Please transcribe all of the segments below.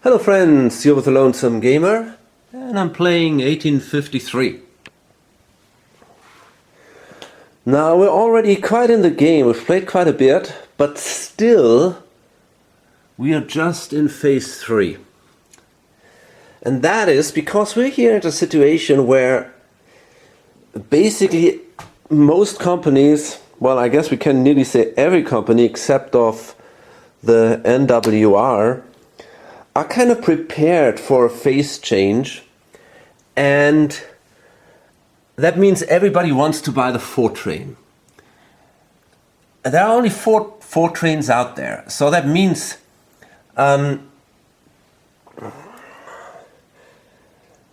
Hello friends, you're with the Lonesome Gamer, and I'm playing 1853. Now we're already quite in the game, we've played quite a bit, but still we are just in phase 3. And that is because we're here in a situation where basically most companies, well I guess we can nearly say every company except of the NWR, are kind of prepared for a phase change, and that means everybody wants to buy the 4 train. And there are only four trains out there, so that means that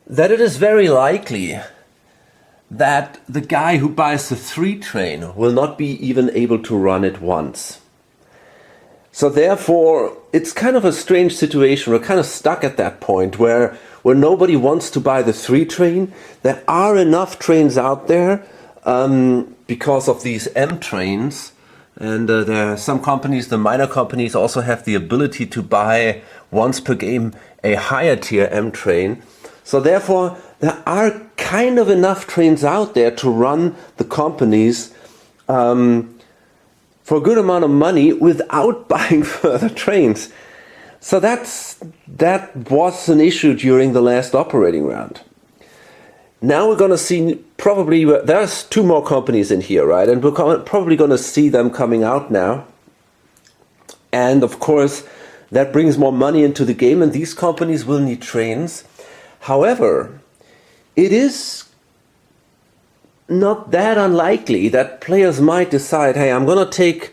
it is very likely that the guy who buys the 3 train will not be even able to run it once. So therefore, it's kind of a strange situation. We're kind of stuck at that point where nobody wants to buy the 3 train. There are enough trains out there because of these M trains. And there are some companies, the minor companies, also have the ability to buy once per game a higher tier M train. So therefore, there are kind of enough trains out there to run the companies for a good amount of money without buying further trains. So that was an issue during the last operating round. Now we're going to see probably, there's 2 more companies in here, right? And we're probably going to see them coming out now. And of course, that brings more money into the game, and these companies will need trains. However, it is not that unlikely that players might decide, hey, I'm going to take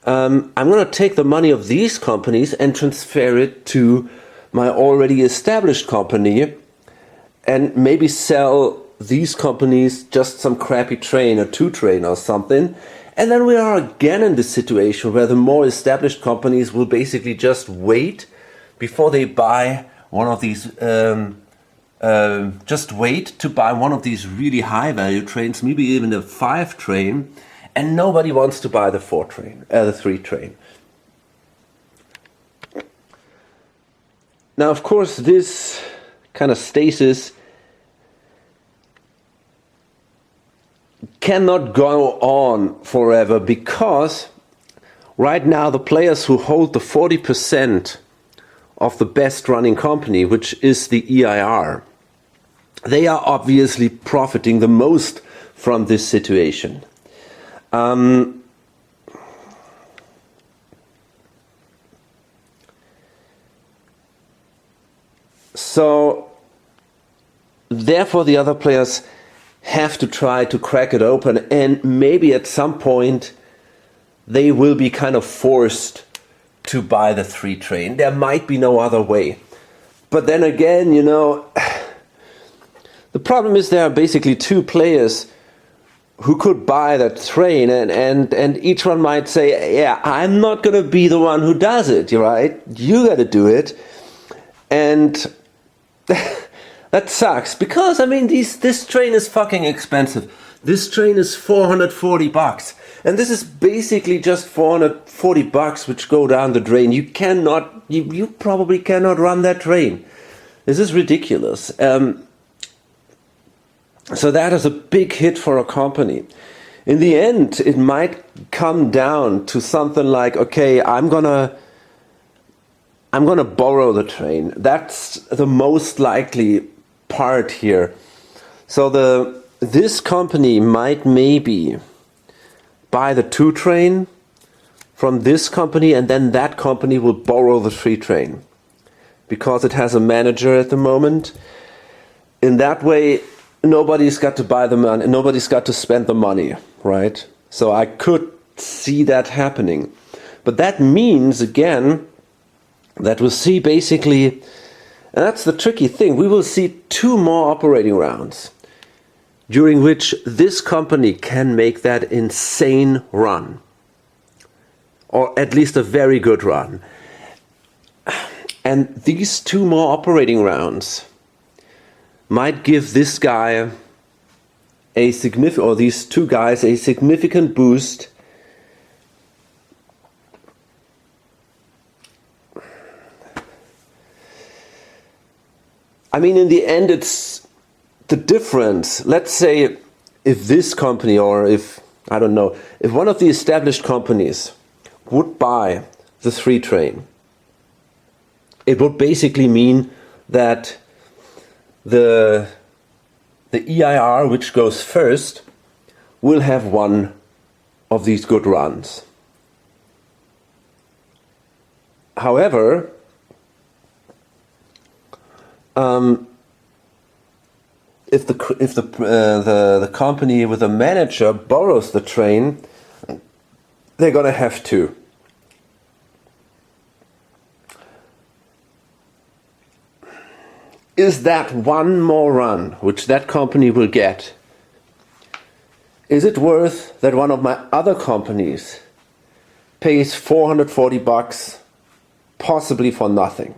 the money of these companies and transfer it to my already established company, and maybe sell these companies just some crappy train or 2 train or something. And then we are again in the situation where the more established companies will basically just wait before they buy one of these just wait to buy one of these really high value trains, maybe even a 5 train, and nobody wants to buy the 3 train. Now, of course, this kind of stasis cannot go on forever, because right now the players who hold the 40% of the best running company, which is the EIR, they are obviously profiting the most from this situation. So therefore the other players have to try to crack it open, and maybe at some point they will be kind of forced to buy the 3 train. There might be no other way. But then again, you know, the problem is there are basically 2 players who could buy that train, and each one might say, yeah, I'm not going to be the one who does it, right? You got to do it. And that sucks, because, I mean, this train is fucking expensive. This train is $440. And this is basically just $440 which go down the drain. You probably cannot run that train. This is ridiculous. So that is a big hit for a company. In the end, it might come down to something like, okay, I'm gonna borrow the train. That's the most likely part here. So this company might maybe buy the 2 train from this company, and then that company will borrow the 3 train because it has a manager at the moment. In that way, nobody's got to buy the money, nobody's got to spend the money, right? So I could see that happening. But that means, again, that we'll see basically, and that's the tricky thing, we will see 2 more operating rounds during which this company can make that insane run, or at least a very good run. And these 2 more operating rounds might give this guy a significant, or these 2 guys, a significant boost I mean, in the end, it's the difference. Let's say if this company, or if, I don't know, if one of the established companies would buy the 3 train, it would basically mean that the EIR, which goes first, will have one of these good runs. However, if the company with a manager borrows the train, they're gonna have to. Is that one more run which that company will get? Is it worth that one of my other companies pays $440, possibly for nothing?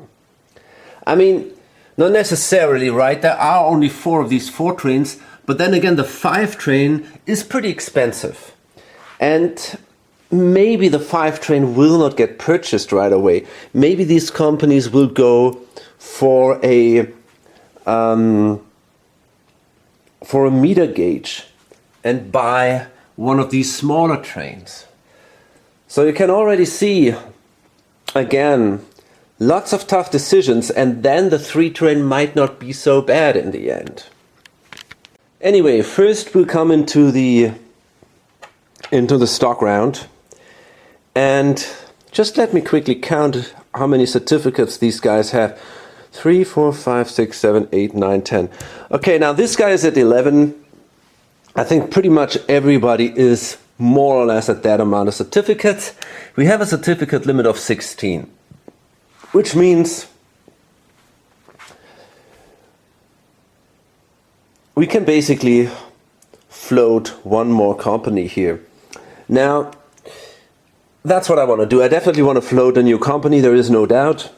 I mean, not necessarily, right? There are only 4 of these 4 trains, but then again, the 5 train is pretty expensive. And maybe the 5 train will not get purchased right away. Maybe these companies will go for a meter gauge and buy one of these smaller trains. So you can already see, again, lots of tough decisions, and then the 3 train might not be so bad in the end. Anyway, first we'll come into the stock round, and just let me quickly count how many certificates these guys have. 3, 4, 5, 6, 7, 8, 9, 10. Okay, now this guy is at 11. I think pretty much everybody is more or less at that amount of certificates. We have a certificate limit of 16, which means we can basically float one more company here. Now, that's what I want to do. I definitely want to float a new company, there is no doubt.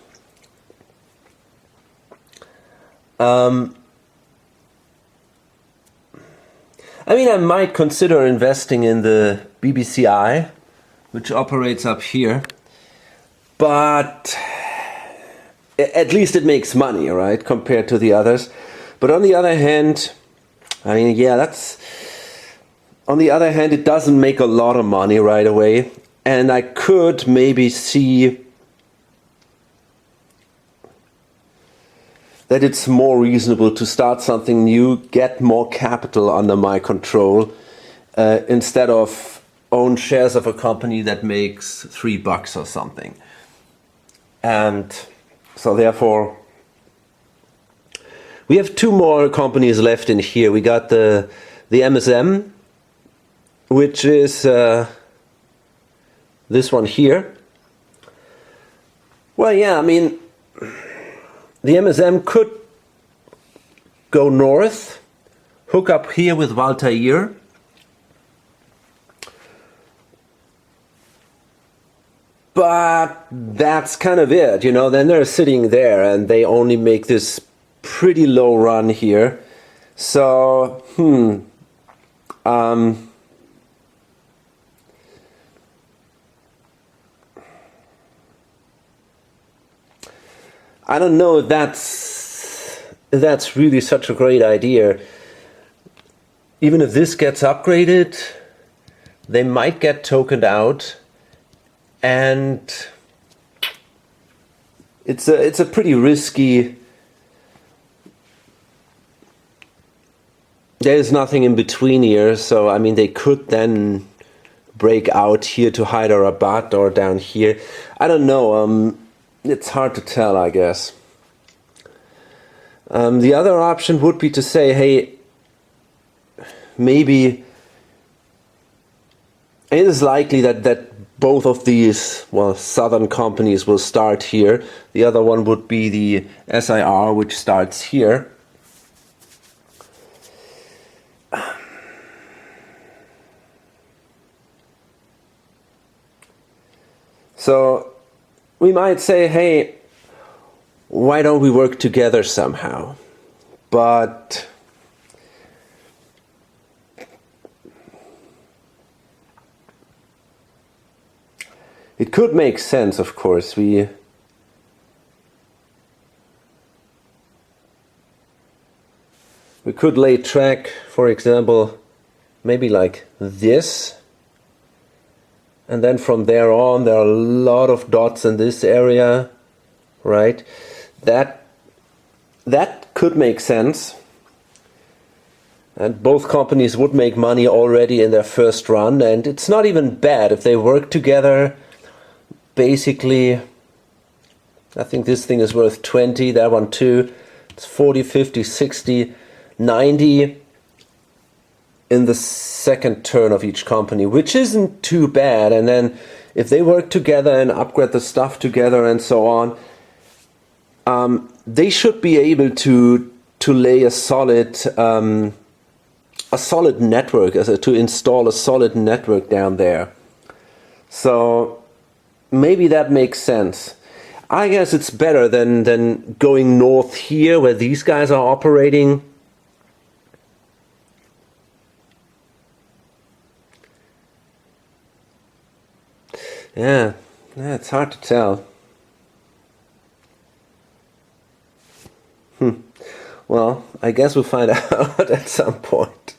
I mean, I might consider investing in the BBCI, which operates up here, but at least it makes money, right, compared to the others. But on the other hand, I mean, yeah, on the other hand, it doesn't make a lot of money right away, and I could maybe see that it's more reasonable to start something new, get more capital under my control, instead of own shares of a company that makes $3 or something. And so therefore, we have 2 more companies left in here. We got the MSM, which is this one here. Well, yeah, I mean, the MSM could go north, hook up here with Valtair, but that's kind of it, you know. Then they're sitting there and they only make this pretty low run here. So, I don't know if that's really such a great idea. Even if this gets upgraded, they might get tokened out, and it's a pretty risky. There's nothing in between here, so I mean they could then break out here to Hyderabad or down here. I don't know. It's hard to tell, I guess. The other option would be to say, hey, maybe it is likely that both of these, well, southern companies will start here. The other one would be the SIR, which starts here. So we might say, hey, why don't we work together somehow? But it could make sense, of course. We could lay track, for example, maybe like this. And then from there on, there are a lot of dots in this area, right? That could make sense. And both companies would make money already in their first run. And it's not even bad if they work together. Basically, I think this thing is worth 20, that one too. It's 40, 50, 60, 90 in the second turn of each company, which isn't too bad. And then if they work together and upgrade the stuff together and so on, they should be able to lay a solid network, to install a solid network down there. So maybe that makes sense. I guess it's better than going north here where these guys are operating. Yeah, it's hard to tell. Well, I guess we'll find out at some point.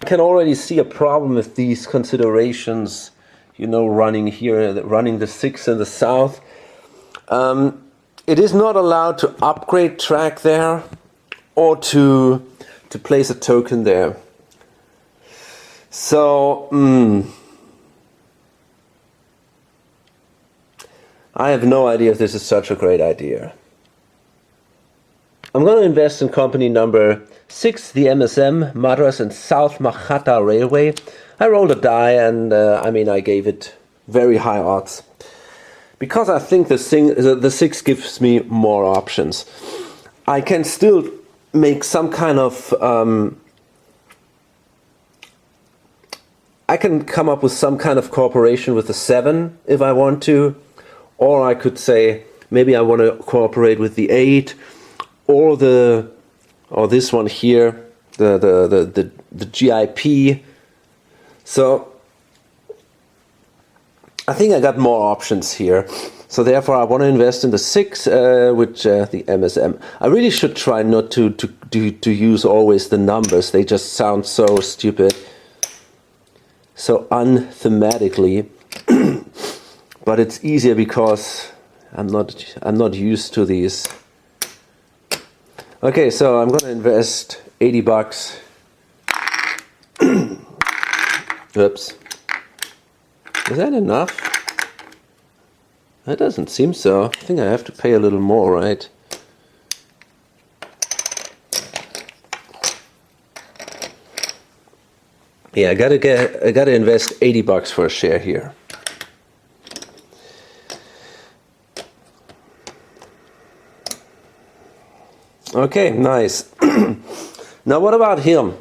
I can already see a problem with these considerations, running here, running the 6 in the south. It is not allowed to upgrade track there or to place a token there. So, I have no idea if this is such a great idea. I'm going to invest in company number 6, the MSM, Madras and South Mahatma Railway. I rolled a die and I gave it very high odds. Because I think the 6 gives me more options. I can still make some kind of... I can come up with some kind of cooperation with the 7 if I want to. Or I could say, maybe I want to cooperate with the 8, or this one here, the GIP. So I think I got more options here. So therefore, I want to invest in the 6, which the MSM. I really should try not to use always the numbers. They just sound so stupid, so unthematically. But it's easier because I'm not used to these. Okay, so I'm gonna invest $80. Oops. Is that enough? That doesn't seem so. I think I have to pay a little more, right? Yeah, I gotta invest $80 for a share here. Okay, nice. Now what about him?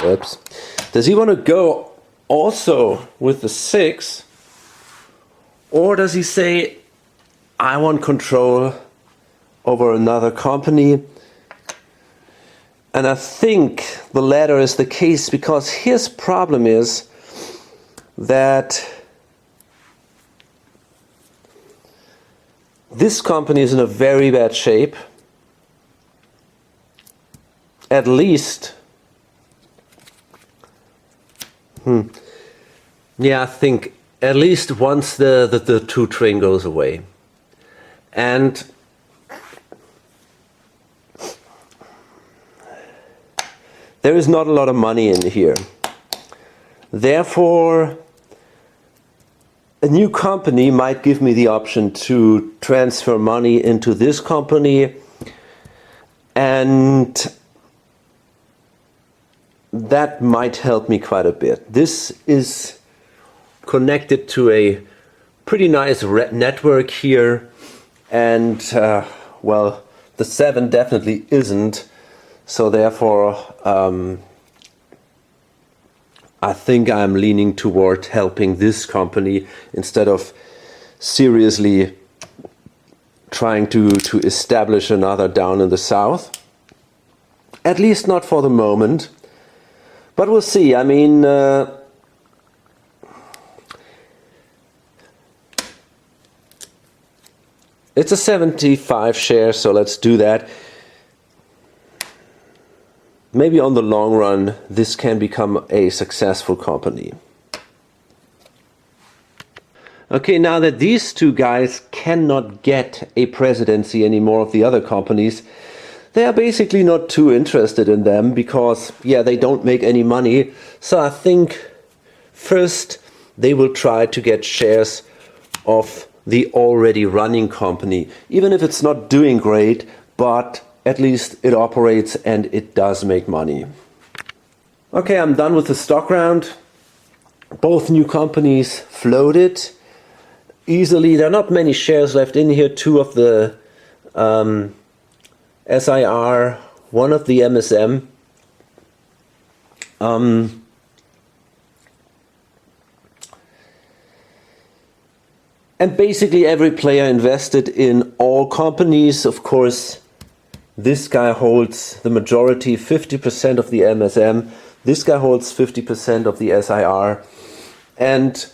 Oops. Does he want to go also with the 6? Or does he say, I want control over another company? And I think the latter is the case, because his problem is that this company is in a very bad shape. At least, yeah, I think at least once the 2 train goes away. And there is not a lot of money in here. Therefore, a new company might give me the option to transfer money into this company, and that might help me quite a bit. This is connected to a pretty nice network here, and well, the 7 definitely isn't. So therefore, I think I'm leaning toward helping this company instead of seriously trying to establish another down in the south. At least not for the moment. But we'll see. I mean, it's a 75 share, so let's do that. maybe on the long run this can become a successful company. Okay, now that these two guys cannot get a presidency anymore of the other companies, they are basically not too interested in them because, yeah, they don't make any money. So I think first they will try to get shares of the already running company, even if it's not doing great, but at least it operates and it does make money. Okay, I'm done with the stock round. Both new companies floated easily. There are not many shares left in here. Two of the SIR, one of the MSM. And basically every player invested in all companies. Of course, this guy holds the majority, 50% of the MSM. This guy holds 50% of the SIR. And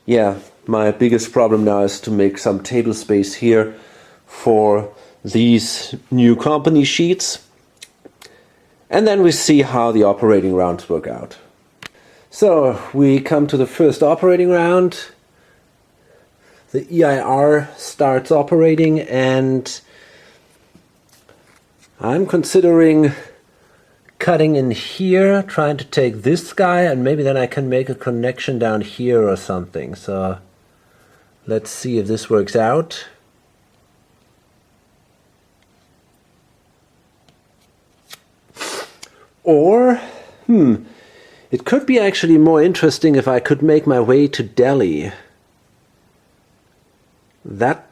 yeah, my biggest problem now is to make some table space here for these new company sheets. And then we see how the operating rounds work out. So we come to the first operating round. The EIR starts operating, and I'm considering cutting in here, trying to take this guy, and maybe then I can make a connection down here or something. So let's see if this works out. Or, it could be actually more interesting if I could make my way to Delhi. That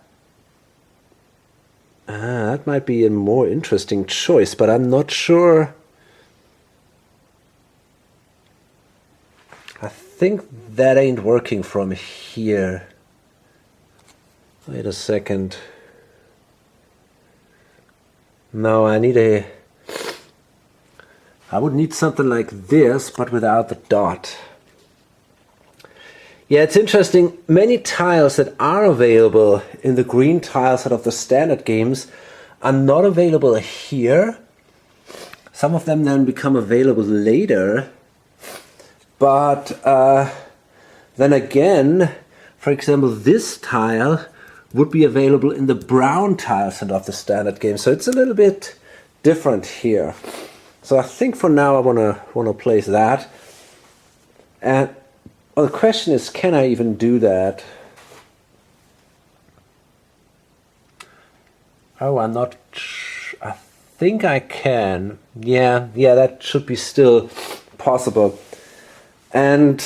might be a more interesting choice, but I'm not sure. I think that ain't working from here. Wait a second. No, I would need something like this, but without the dot. Yeah, it's interesting. Many tiles that are available in the green tile set of the standard games are not available here. Some of them then become available later. But then again, for example, this tile would be available in the brown tile set of the standard game. So it's a little bit different here. So I think for now I wanna place that. And well, the question is, can I even do that? Oh, I'm not I think I can. Yeah, that should be still possible. And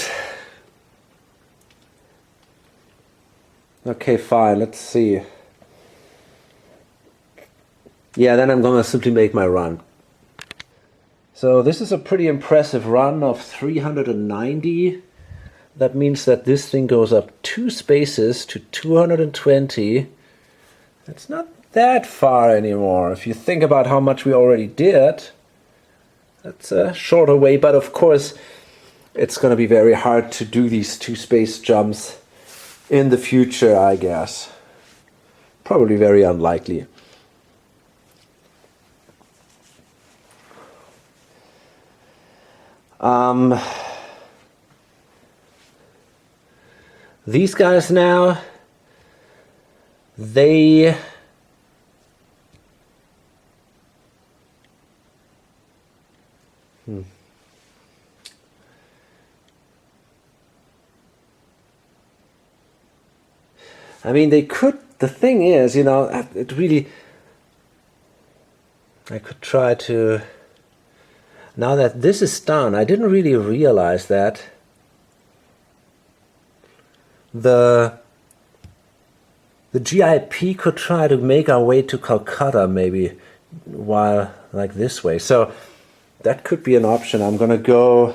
okay, fine, let's see. Yeah, then I'm gonna simply make my run. So this is a pretty impressive run of 390. That means that this thing goes up 2 spaces to 220. It's not that far anymore. If you think about how much we already did, that's a shorter way. But of course, it's going to be very hard to do these 2 space jumps in the future, I guess. Probably very unlikely. These guys now, they I mean, they could, the thing is, you know, it really, I could try to, now that this is done, I didn't really realize that the GIP could try to make our way to Calcutta maybe while like this way. So that could be an option. I'm gonna go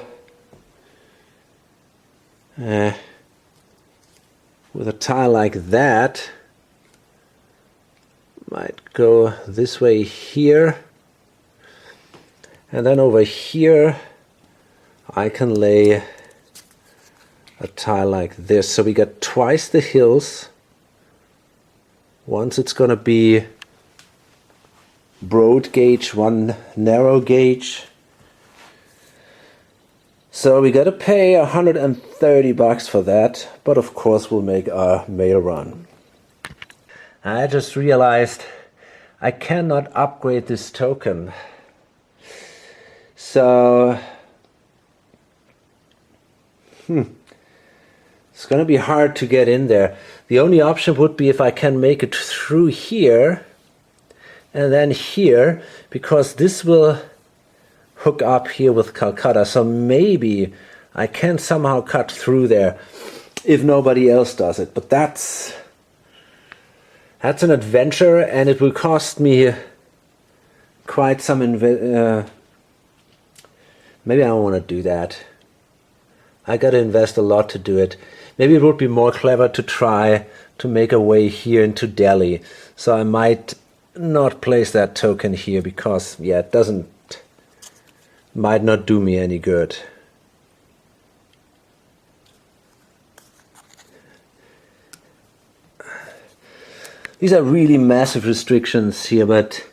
with a tile like that. Might go this way here, and then over here I can lay a tile like this, so we get twice the hills. Once it's going to be broad gauge, one narrow gauge. So we gotta pay $130 for that, but of course we'll make our mail run. I just realized I cannot upgrade this token. So it's gonna be hard to get in there. The only option would be if I can make it through here and then here, because this will hook up here with Calcutta. So maybe I can somehow cut through there if nobody else does it. But that's an adventure, and it will cost me quite some maybe I don't want to do that. I got to invest a lot to do it. Maybe it would be more clever to try to make a way here into Delhi. So I might not place that token here because, yeah, it might not do me any good. These are really massive restrictions here, but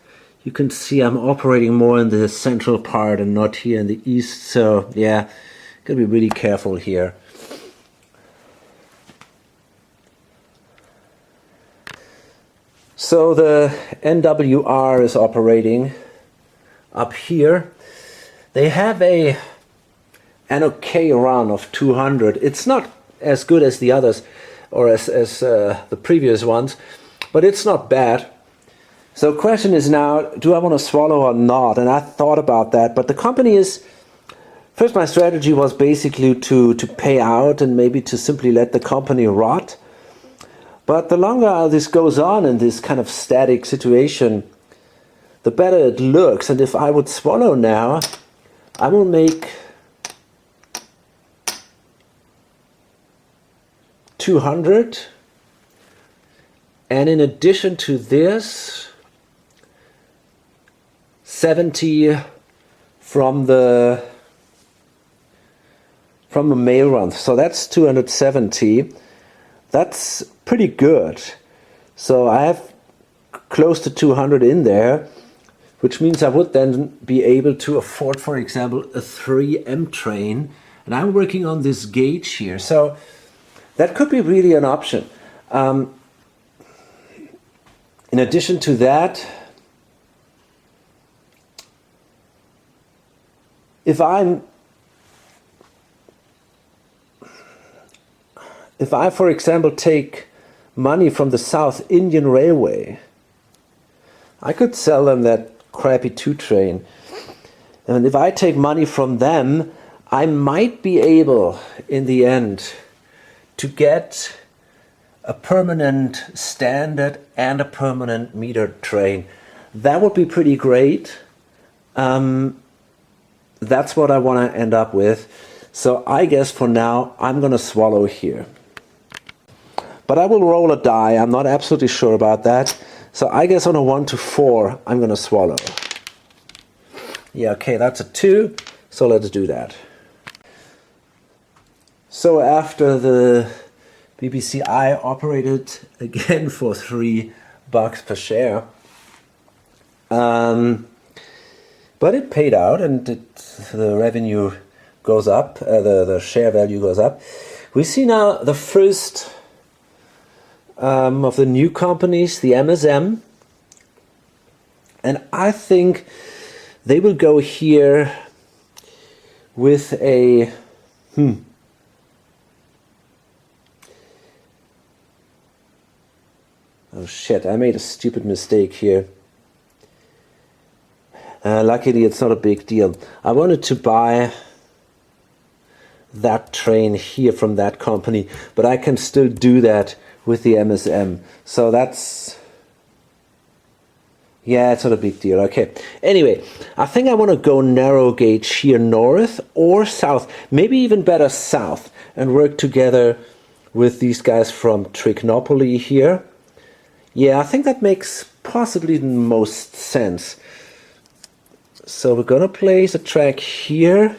you can see I'm operating more in the central part and not here in the east. So yeah, gotta be really careful here. So the NWR is operating up here. They have an okay run of 200. It's not as good as the others or as the previous ones, but it's not bad. So the question is now, do I want to swallow or not? And I thought about that, but the company is, first my strategy was basically to pay out and maybe to simply let the company rot. But the longer this goes on in this kind of static situation, the better it looks. And if I would swallow now, I will make 200. And in addition to this, 70 from the mail run. So that's 270. That's pretty good. So I have close to 200 in there, which means I would then be able to afford, for example, a 3M train. And I'm working on this gauge here. So that could be really an option. In addition to that, if I, for example, take money from the South Indian Railway, I could sell them that crappy 2 train. And if I take money from them, I might be able, in the end, to get a permanent standard and a permanent meter train. That would be pretty great. That's what I want to end up with. So I guess for now, I'm going to swallow here. But I will roll a die. I'm not absolutely sure about that. So I guess on a 1 to 4, I'm going to swallow. Yeah, okay, that's a 2. So let's do that. So after the BBC, I operated again for $3 per share. But it paid out, and the revenue goes up, the share value goes up. We see now the first of the new companies, the MSM, and I think they will go here with a oh shit, I made a stupid mistake here. Luckily it's not a big deal. I wanted to buy that train here from that company, but I can still do that with the MSM. So that's, yeah, it's not a big deal. Okay. Anyway, I think I want to go narrow gauge here north or south, maybe even better south, and work together with these guys from Trichinopoly here. Yeah, I think that makes possibly the most sense. So we're going to place a track here,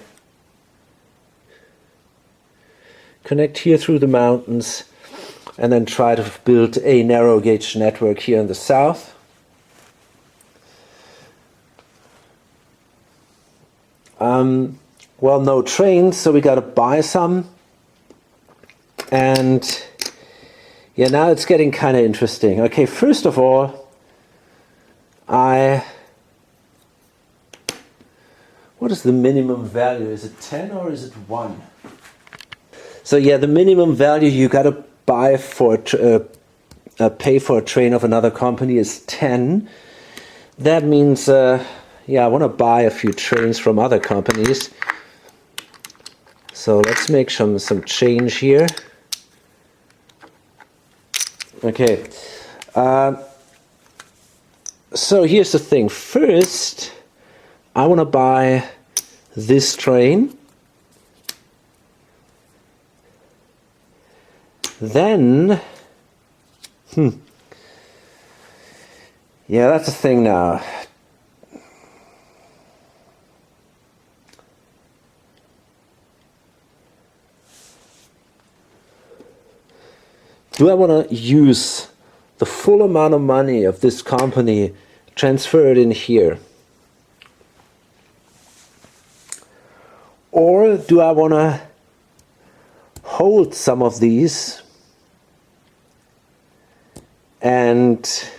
connect here through the mountains, and then try to build a narrow gauge network here in the south. Well, no trains, so we got to buy some. And yeah, now it's getting kind of interesting. Okay, first of all, what is the minimum value? Is it 10 or is it 1? So yeah, the minimum value you got to buy for pay for a train of another company is 10. That means, yeah, I want to buy a few trains from other companies. So let's make some change here. Okay. So here's the thing. First, I want to buy this train. Then, yeah, that's the thing now. Do I want to use the full amount of money of this company, transfer it in here? Or do I want to hold some of these and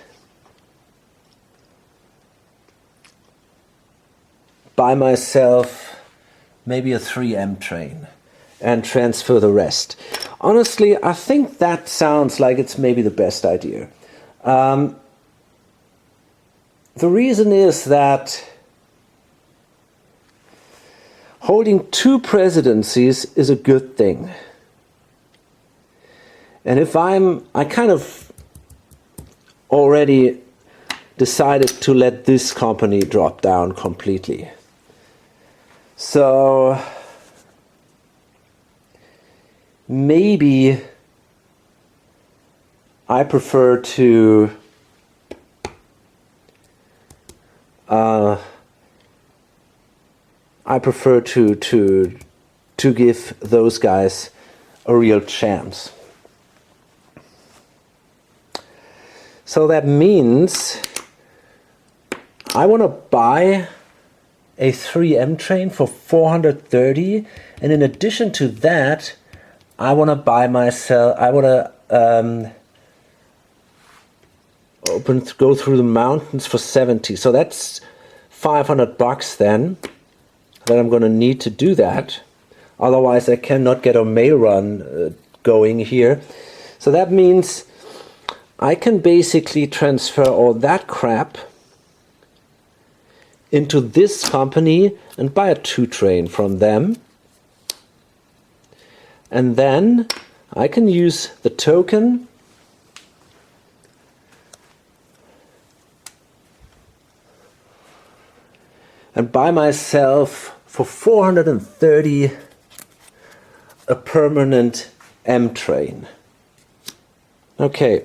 buy myself maybe a 3M train and transfer the rest? Honestly, I think that sounds like it's maybe the best idea. The reason is that holding 2 presidencies is a good thing. And if I kind of already decided to let this company drop down completely. So maybe I prefer to give those guys a real chance. So that means I want to buy a 3M train for 430, and in addition to that, I want to buy myself. I want to go through the mountains for 70. So that's $500 then that I'm going to need to do that. Otherwise, I cannot get a mail run going here. So that means I can basically transfer all that crap into this company and buy a 2 train from them. And then I can use the token and buy myself for 430 a permanent M train. Okay.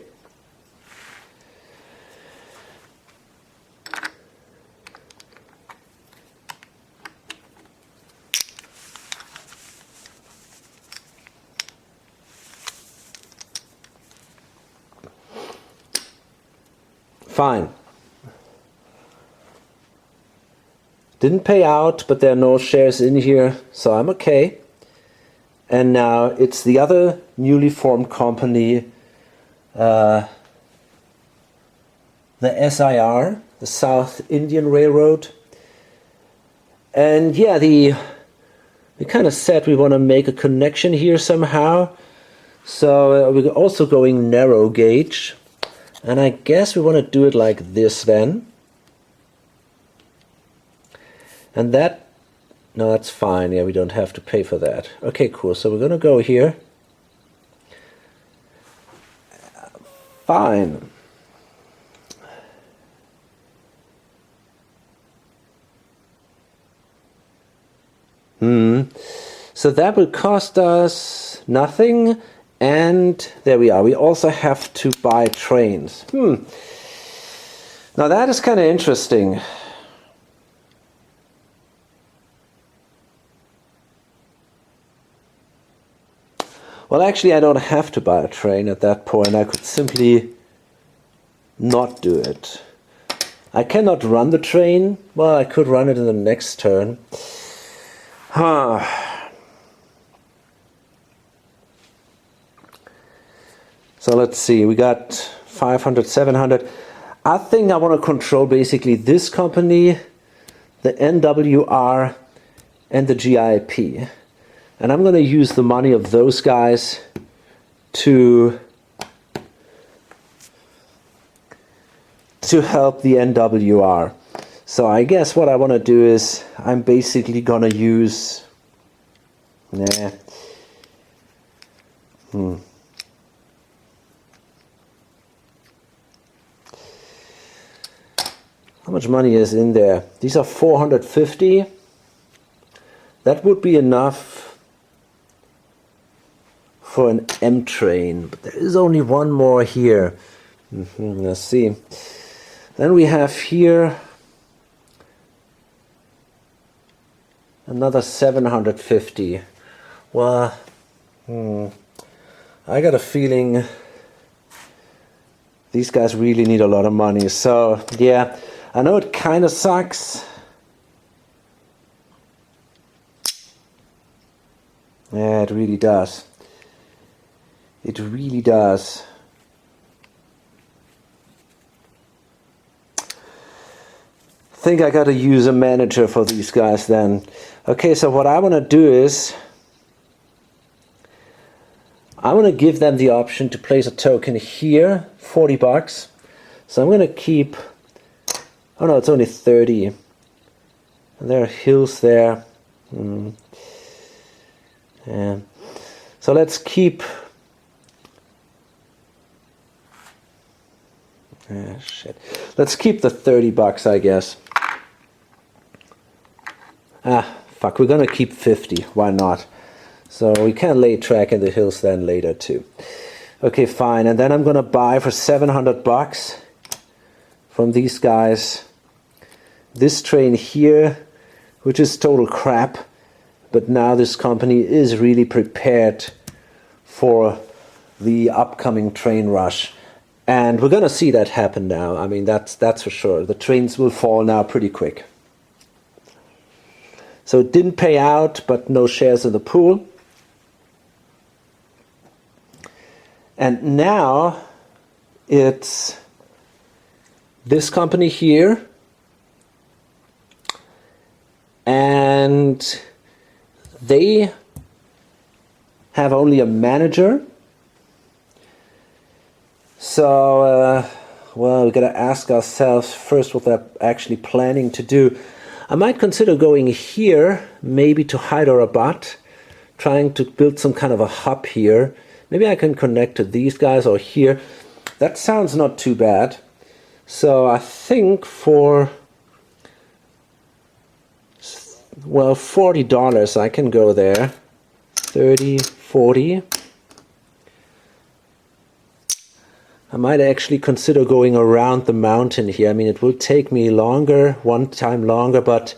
Fine. Didn't pay out, but there are no shares in here, so I'm okay. And now it's the other newly formed company, the SIR, the South Indian Railroad. And yeah, we kind of said we want to make a connection here somehow. So we're also going narrow gauge. And I guess we want to do it like this then. And that, no, that's fine. Yeah, we don't have to pay for that. Okay, cool. So we're going to go here. Fine. So that will cost us nothing. And there we are. We also have to buy trains. Now that is kind of interesting. Well, actually, I don't have to buy a train at that point. I could simply not do it. I cannot run the train. Well, I could run it in the next turn. Huh. So let's see, we got 500, 700. I think I want to control basically this company, the NWR, and the GIP. And I'm going to use the money of those guys to help the NWR. So I guess what I want to do is I'm basically going to use... How much money is in there? These are 450. That would be enough for an M train, but there is only one more here. Let's see. Then we have here another 750. Well, I got a feeling these guys really need a lot of money. So yeah, I know it kind of sucks. Yeah, it really does. It really does. I think I got to use a manager for these guys then. Okay, so what I want to do is I want to give them the option to place a token here, 40 bucks. So I'm going to keep, oh no, it's only 30. And there are hills there. Yeah. So let's keep, shit. Let's keep the 30 bucks, I guess. Fuck, we're gonna keep 50, why not? So we can lay track in the hills then later too. Okay, fine, and then I'm gonna buy for 700 bucks from these guys this train here, which is total crap, but now this company is really prepared for the upcoming train rush. And we're gonna see that happen now. I mean, that's for sure. The trains will fall now pretty quick. So it didn't pay out, but no shares in the pool. And now it's this company here. And they have only a manager. So, well, we gotta ask ourselves first what they're actually planning to do. I might consider going here, maybe to Hyderabad, trying to build some kind of a hub here. Maybe I can connect to these guys or here. That sounds not too bad. So I think for, well, $40 I can go there. 30, 40. I might actually consider going around the mountain here. I mean, it will take me longer, one time longer, but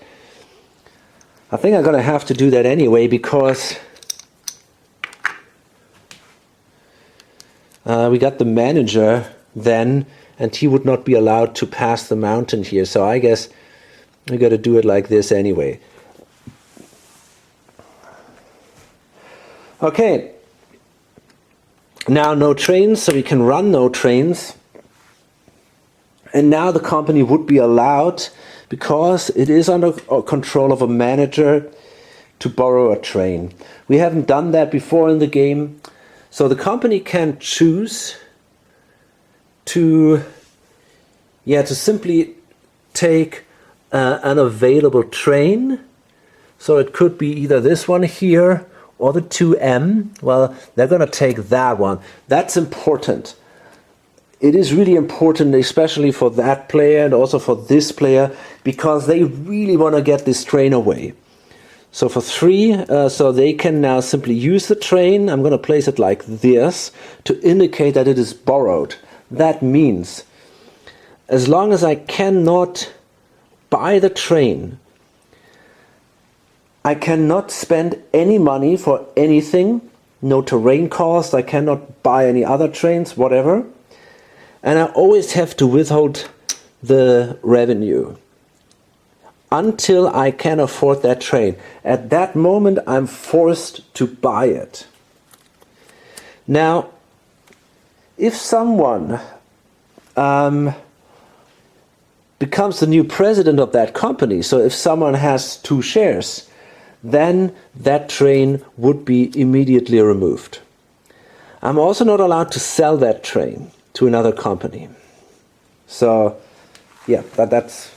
I think I'm gonna have to do that anyway because we got the manager then, and he would not be allowed to pass the mountain here. So I guess we gotta do it like this anyway. Okay. Now no trains, so we can run no trains. And now the company would be allowed, because it is under control of a manager, to borrow a train. We haven't done that before in the game. So the company can choose to simply take an available train. So it could be either this one here or the 2M. Well, they're going to take that one. That's important. It is really important, especially for that player and also for this player, because they really want to get this train away. So for 3, so they can now simply use the train. I'm going to place it like this to indicate that it is borrowed. That means as long as I cannot buy the train, I cannot spend any money for anything, no terrain cost, I cannot buy any other trains, whatever. And I always have to withhold the revenue. until I can afford that train. At that moment, I'm forced to buy it. Now, if someone becomes the new president of that company, so if someone has 2 shares, then that train would be immediately removed. I'm also not allowed to sell that train to another company. So, yeah, that's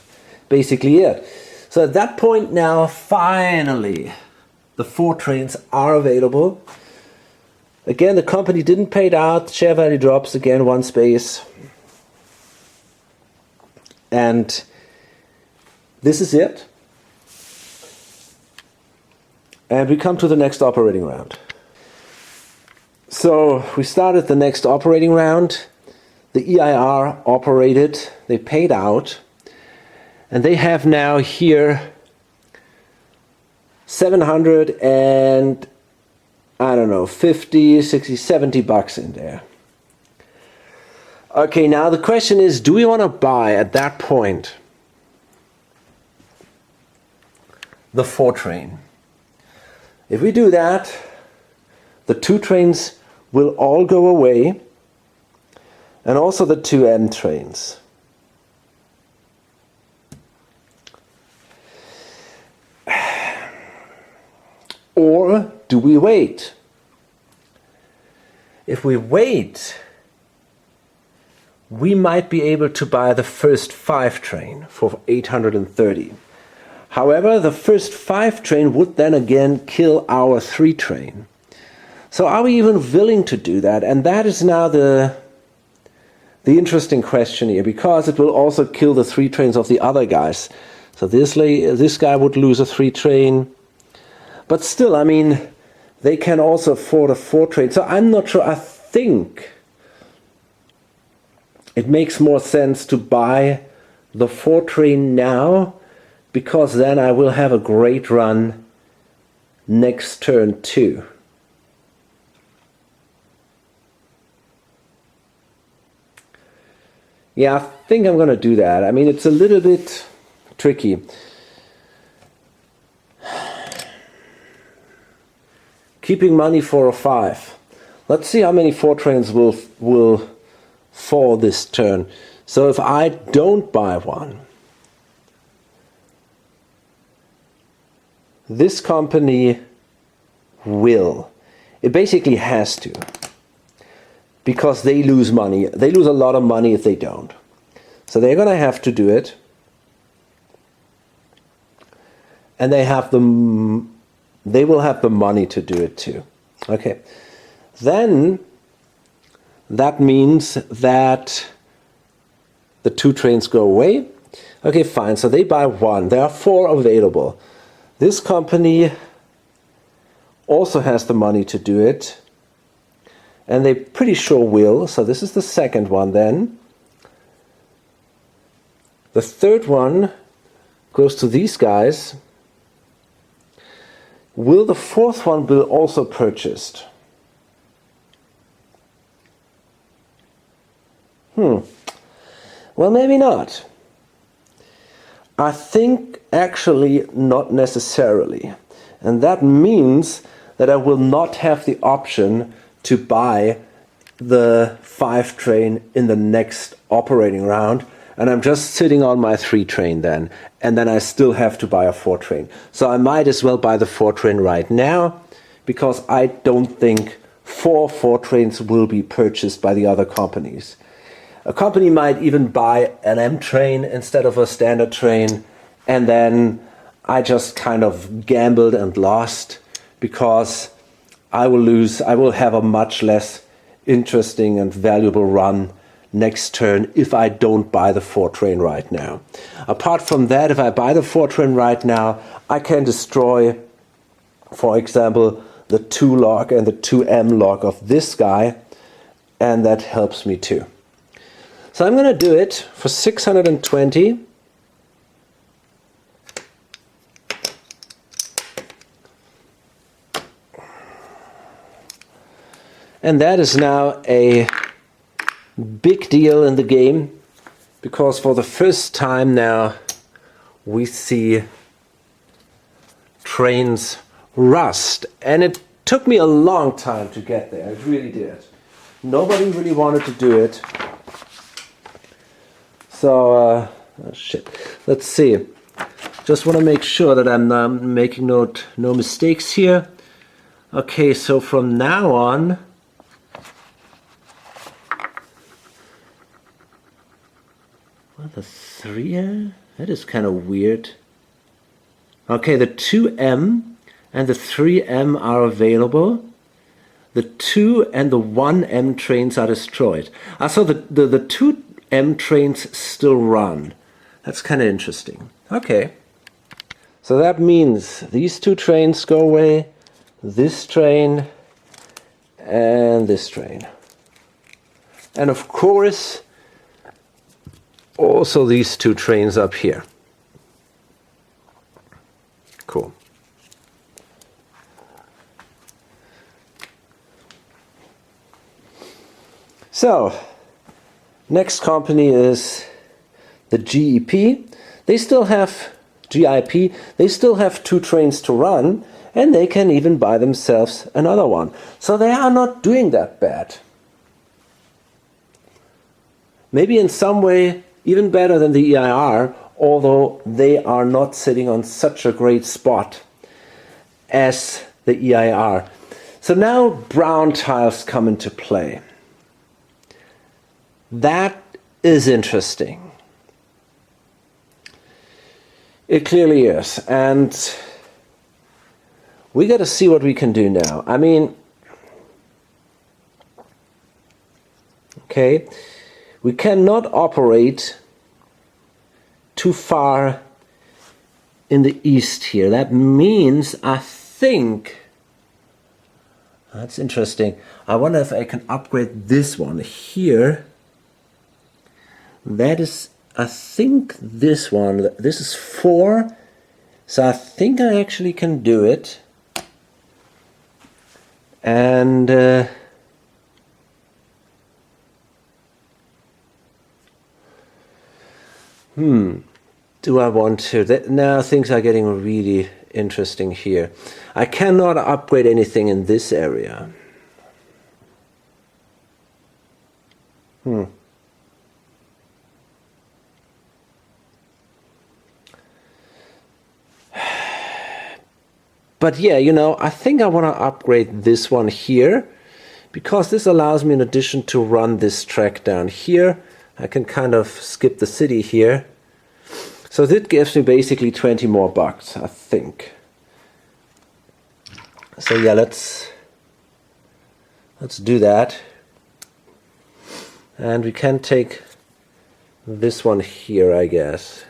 basically it. So at that point now, finally, the 4 trains are available. Again, the company didn't pay it out, share value drops, again 1 space. And this is it. And we come to the next operating round. So we started the next operating round. The EIR operated, they paid out, and they have now here 700 and, I don't know, 50, 60, 70 bucks in there. Okay, now the question is, do we want to buy at that point the 4 train? If we do that, the 2 trains will all go away, and also the 2 M trains. Or do we wait? If we wait, we might be able to buy the first 5 train for 830. However, the first 5 train would then again kill our 3 train. So are we even willing to do that? And that is now the interesting question here, because it will also kill the 3 trains of the other guys. So this guy would lose a 3 train. But still, I mean, they can also afford a 4 train. So I'm not sure. I think it makes more sense to buy the 4 train now, because then I will have a great run next turn too. Yeah, I think I'm going to do that. I mean, it's a little bit tricky. Keeping money for a 5. Let's see how many 4 trains will fall this turn. So if I don't buy one, this company will. It basically has to. Because they lose money. They lose a lot of money if they don't. So they're going to have to do it. And they will have the money to do it too. Okay. Then that means that the 2 trains go away. Okay, fine. So they buy 1. There are 4 available. This company also has the money to do it. And they pretty sure will. So this is the second one then. The third one goes to these guys. Will the 4th one be also purchased? Well, maybe not. I think actually not necessarily. And that means that I will not have the option to buy the 5 train in the next operating round, and I'm just sitting on my 3 train then, and then I still have to buy a 4 train. So I might as well buy the 4 train right now, because I don't think 4 trains will be purchased by the other companies. A company might even buy an M train instead of a standard train, and then I just kind of gambled and lost, because I will have a much less interesting and valuable run next turn if I don't buy the 4 train right now. Apart from that, if I buy the 4 train right now, I can destroy, for example, the 2 log and the 2M log of this guy, and that helps me too. So I'm going to do it for 620. And that is now a big deal in the game, because for the first time now we see trains rust. And it took me a long time to get there. It really did. Nobody really wanted to do it. So, oh shit. Let's see. Just want to make sure that I'm making no mistakes here. Okay, so from now on, well, the 3M, that is kind of weird. Okay, the 2M and the 3M are available. The 2 and the 1M trains are destroyed. So the 2M trains still run. That's kind of interesting. Okay. So that means these 2 trains go away, this train, and this train. And of course, also these 2 trains up here. Cool. So, next company is the GEP. They still have GIP. They still have 2 trains to run, and they can even buy themselves another one. So they are not doing that bad. Maybe in some way even better than the EIR, although they are not sitting on such a great spot as the EIR. So now brown tiles come into play. That is interesting. It clearly is. And we got to see what we can do now. I mean, okay, we cannot operate too far in the east here. That means, I think, that's interesting. I wonder if I can upgrade this one here. That is, I think this one, this is 4. So I think I actually can do it. And do I want to? Now things are getting really interesting here. I cannot upgrade anything in this area. But yeah, you know, I think I want to upgrade this one here, because this allows me, in addition, to run this track down here. I can kind of skip the city here. So that gives me basically 20 more bucks, I think. So yeah, let's do that. And we can take this one here, I guess.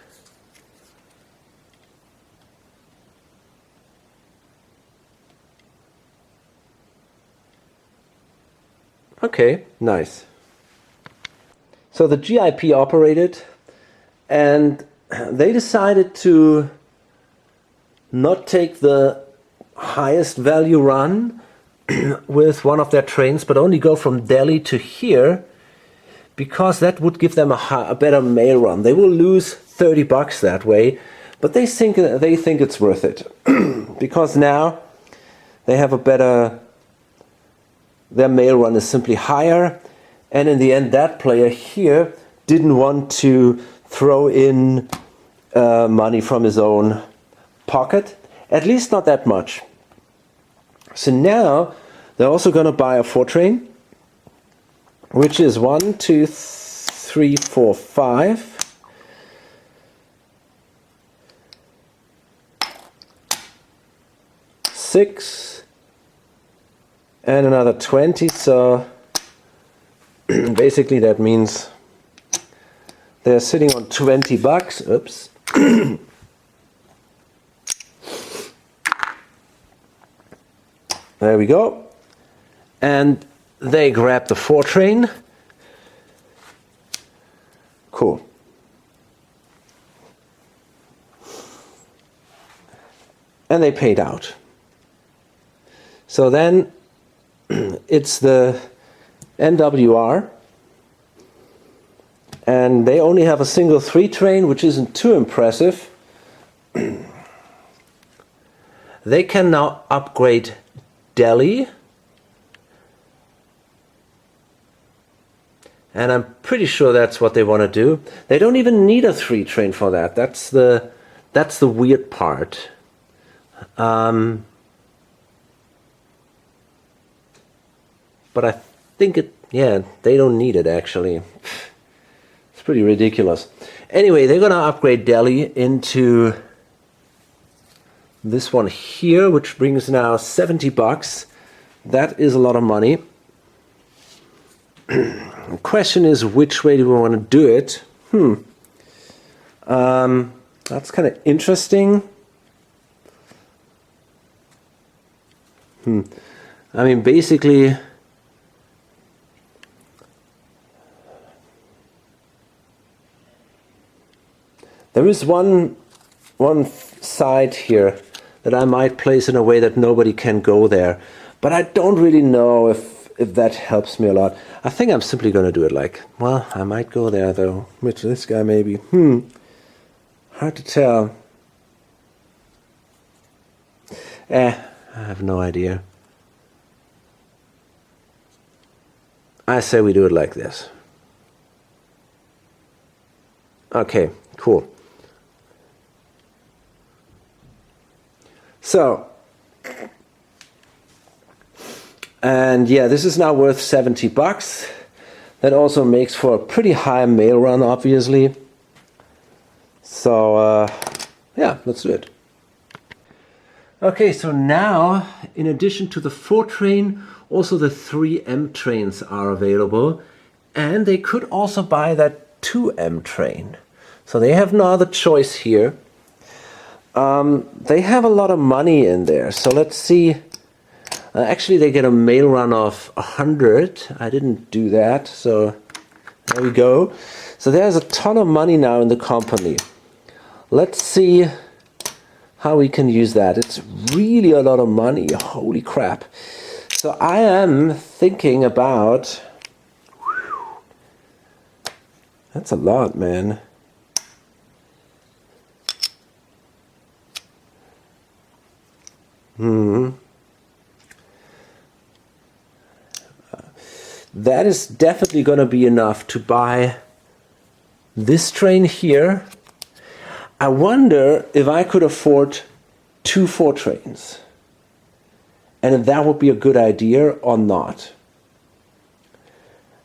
Okay, nice. So the GIP operated, and they decided to not take the highest value run with one of their trains, but only go from Delhi to here, because that would give them a better mail run. They will lose 30 bucks that way, but they think it's worth it because now they have a better. Their mail run is simply higher, and in the end that player here didn't want to throw in money from his own pocket, at least not that much. So now they're also going to buy a 4 train, which is 1, 2, 3, 4, 5. 6. And another 20, so basically that means they're sitting on 20 bucks. Oops. There we go. And they grab the 4 train. Cool. And they paid out. So then it's the NWR, and they only have a single 3 train, which isn't too impressive. they can now upgrade Delhi. And I'm pretty sure that's what they want to do. They don't even need a 3 train for that. That's the weird part. But I think they don't need it actually. It's pretty ridiculous. Anyway, they're going to upgrade Delhi into this one here, which brings now $70. That is a lot of money. The question is, which way do we want to do it? That's kind of interesting. I mean, basically, there is one side here that I might place in a way that nobody can go there, but I don't really know if that helps me a lot. I think I'm simply going to do it like, well, I might go there though. Which this guy maybe. Hard to tell. I have no idea. I say we do it like this. Okay, cool. So, and yeah, this is now worth $70. That also makes for a pretty high mail run, obviously. So, yeah, let's do it. Okay, so now, in addition to the 4 train, also the 3M trains are available. And they could also buy that 2M train. So they have no other choice here. They have a lot of money in there. So let's see. Actually, they get a mail run of 100. I didn't do that. So there we go. So there's a ton of money now in the company. Let's see how we can use that. It's really a lot of money. Holy crap. So I am thinking about... That's a lot, man. That is definitely going to be enough to buy this train here. I wonder if I could afford 2 4 trains. And if that would be a good idea or not.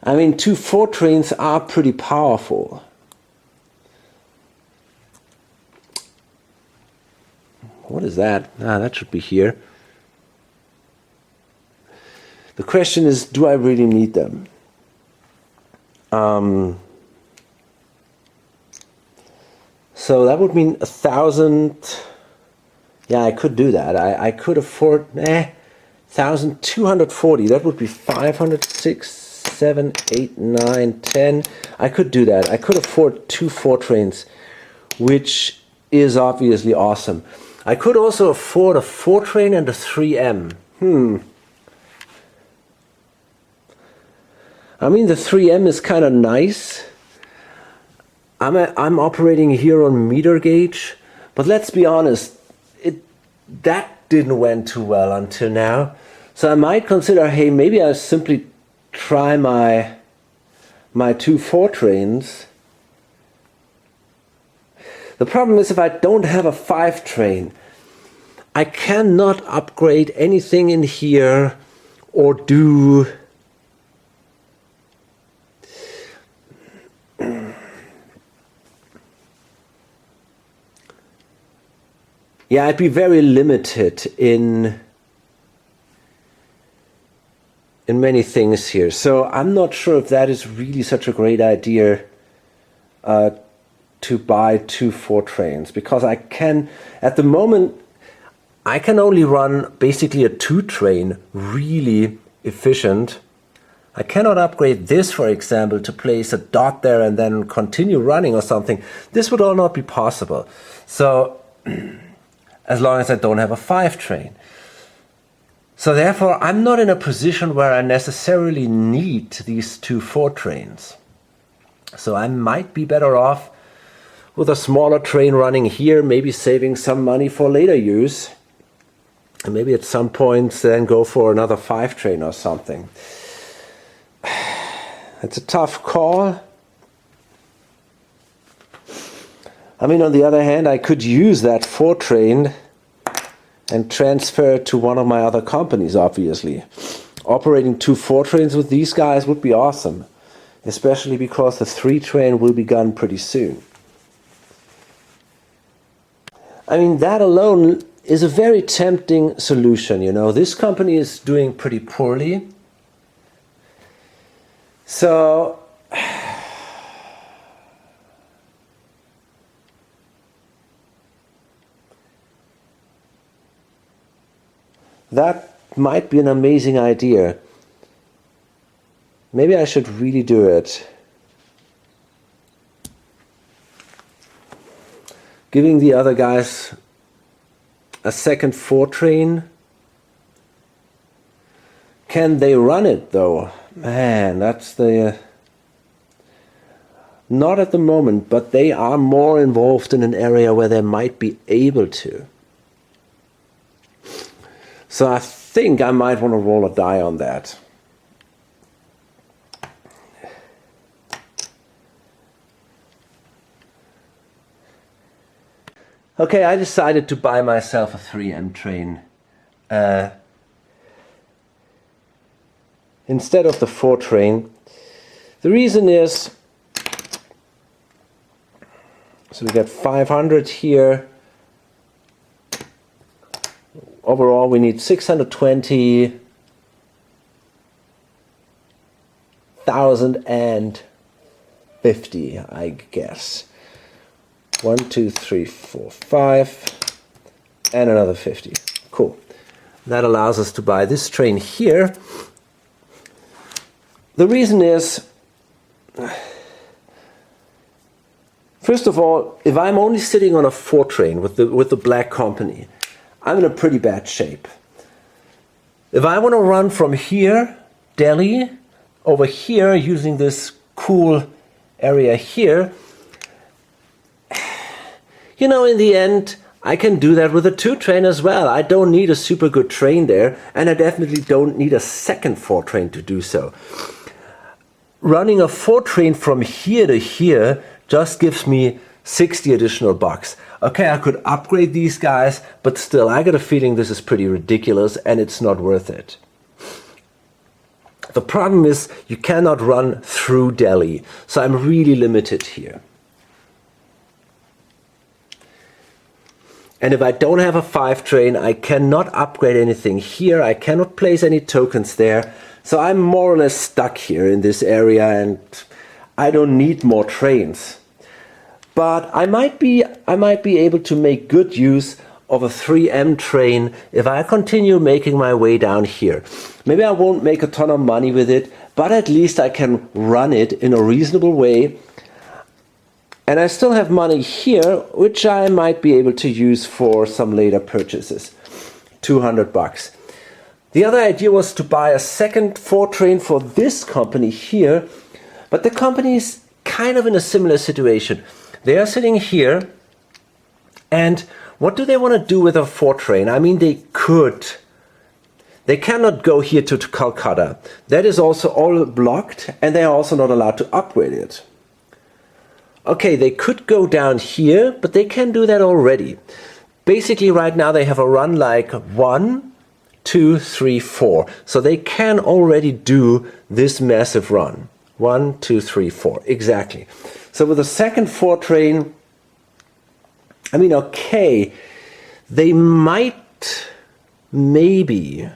I mean, 2 4 trains are pretty powerful. What is that? That should be here. The question is, do I really need them? So that would mean 1,000. Yeah, I could do that. I could afford 1,240. That would be 500, 6, 7, 8, 9, 10. I could do that. I could afford 2 4 trains, which is obviously awesome. I could also afford a 4 train and a 3M. I mean, the 3M is kind of nice. I'm operating here on meter gauge, but let's be honest, that didn't went too well until now. So I might consider, hey, maybe I'll simply try my 2 4 trains. The problem is if I don't have a 5 train, I cannot upgrade anything in here or do... Yeah, I'd be very limited in many things here. So I'm not sure if that is really such a great idea to buy 2 4 trains, because I can, at the moment, I can only run basically a 2 train really efficient. I cannot upgrade this, for example, to place a dot there and then continue running or something. This would all not be possible. So as long as I don't have a 5 train. So therefore, I'm not in a position where I necessarily need these 2 4 trains. So I might be better off with a smaller train running here, maybe saving some money for later use. And maybe at some point then go for another 5 train or something. It's a tough call. I mean, on the other hand, I could use that 4 train and transfer it to one of my other companies, obviously. Operating 2 4 trains with these guys would be awesome. Especially because the 3 train will be gone pretty soon. I mean, that alone is a very tempting solution, you know. This company is doing pretty poorly. So that might be an amazing idea. Maybe I should really do it. Giving the other guys a second 4 train. Can they run it though? Man, that's the... Not at the moment, but they are more involved in an area where they might be able to. So I think I might want to roll a die on that. Okay, I decided to buy myself a 3M train. Instead of the 4 train. The reason is, so we get 500 here. Overall we need 620,050, I guess. 1, 2, 3, 4, 5, and another 50. Cool. That allows us to buy this train here. The reason is, first of all, if I'm only sitting on a 4 train with the black company, I'm in a pretty bad shape. If I want to run from here, Delhi, over here using this cool area here, you know, in the end, I can do that with a 2 train as well. I don't need a super good train there, and I definitely don't need a second 4 train to do so. Running a 4 train from here to here just gives me 60 additional bucks. Okay, I could upgrade these guys, but still, I got a feeling this is pretty ridiculous and it's not worth it. The problem is you cannot run through Delhi, so I'm really limited here. And if I don't have a 5 train, I cannot upgrade anything here, I cannot place any tokens there, so I'm more or less stuck here in this area and I don't need more trains. But I might be able to make good use of a 3M train if I continue making my way down here. Maybe I won't make a ton of money with it, but at least I can run it in a reasonable way. And I still have money here, which I might be able to use for some later purchases. 200 bucks. The other idea was to buy a second 4 train for this company here, but the company is kind of in a similar situation. They are sitting here, and what do they want to do with a 4 train? I mean, they cannot go here to Calcutta. That is also all blocked, and they are also not allowed to upgrade it. Okay, they could go down here, but they can do that already. Basically, right now they have a run like 1, 2, 3, 4. So they can already do this massive run. 1, 2, 3, 4. Exactly. So with the second 4 train, I mean, okay, they might maybe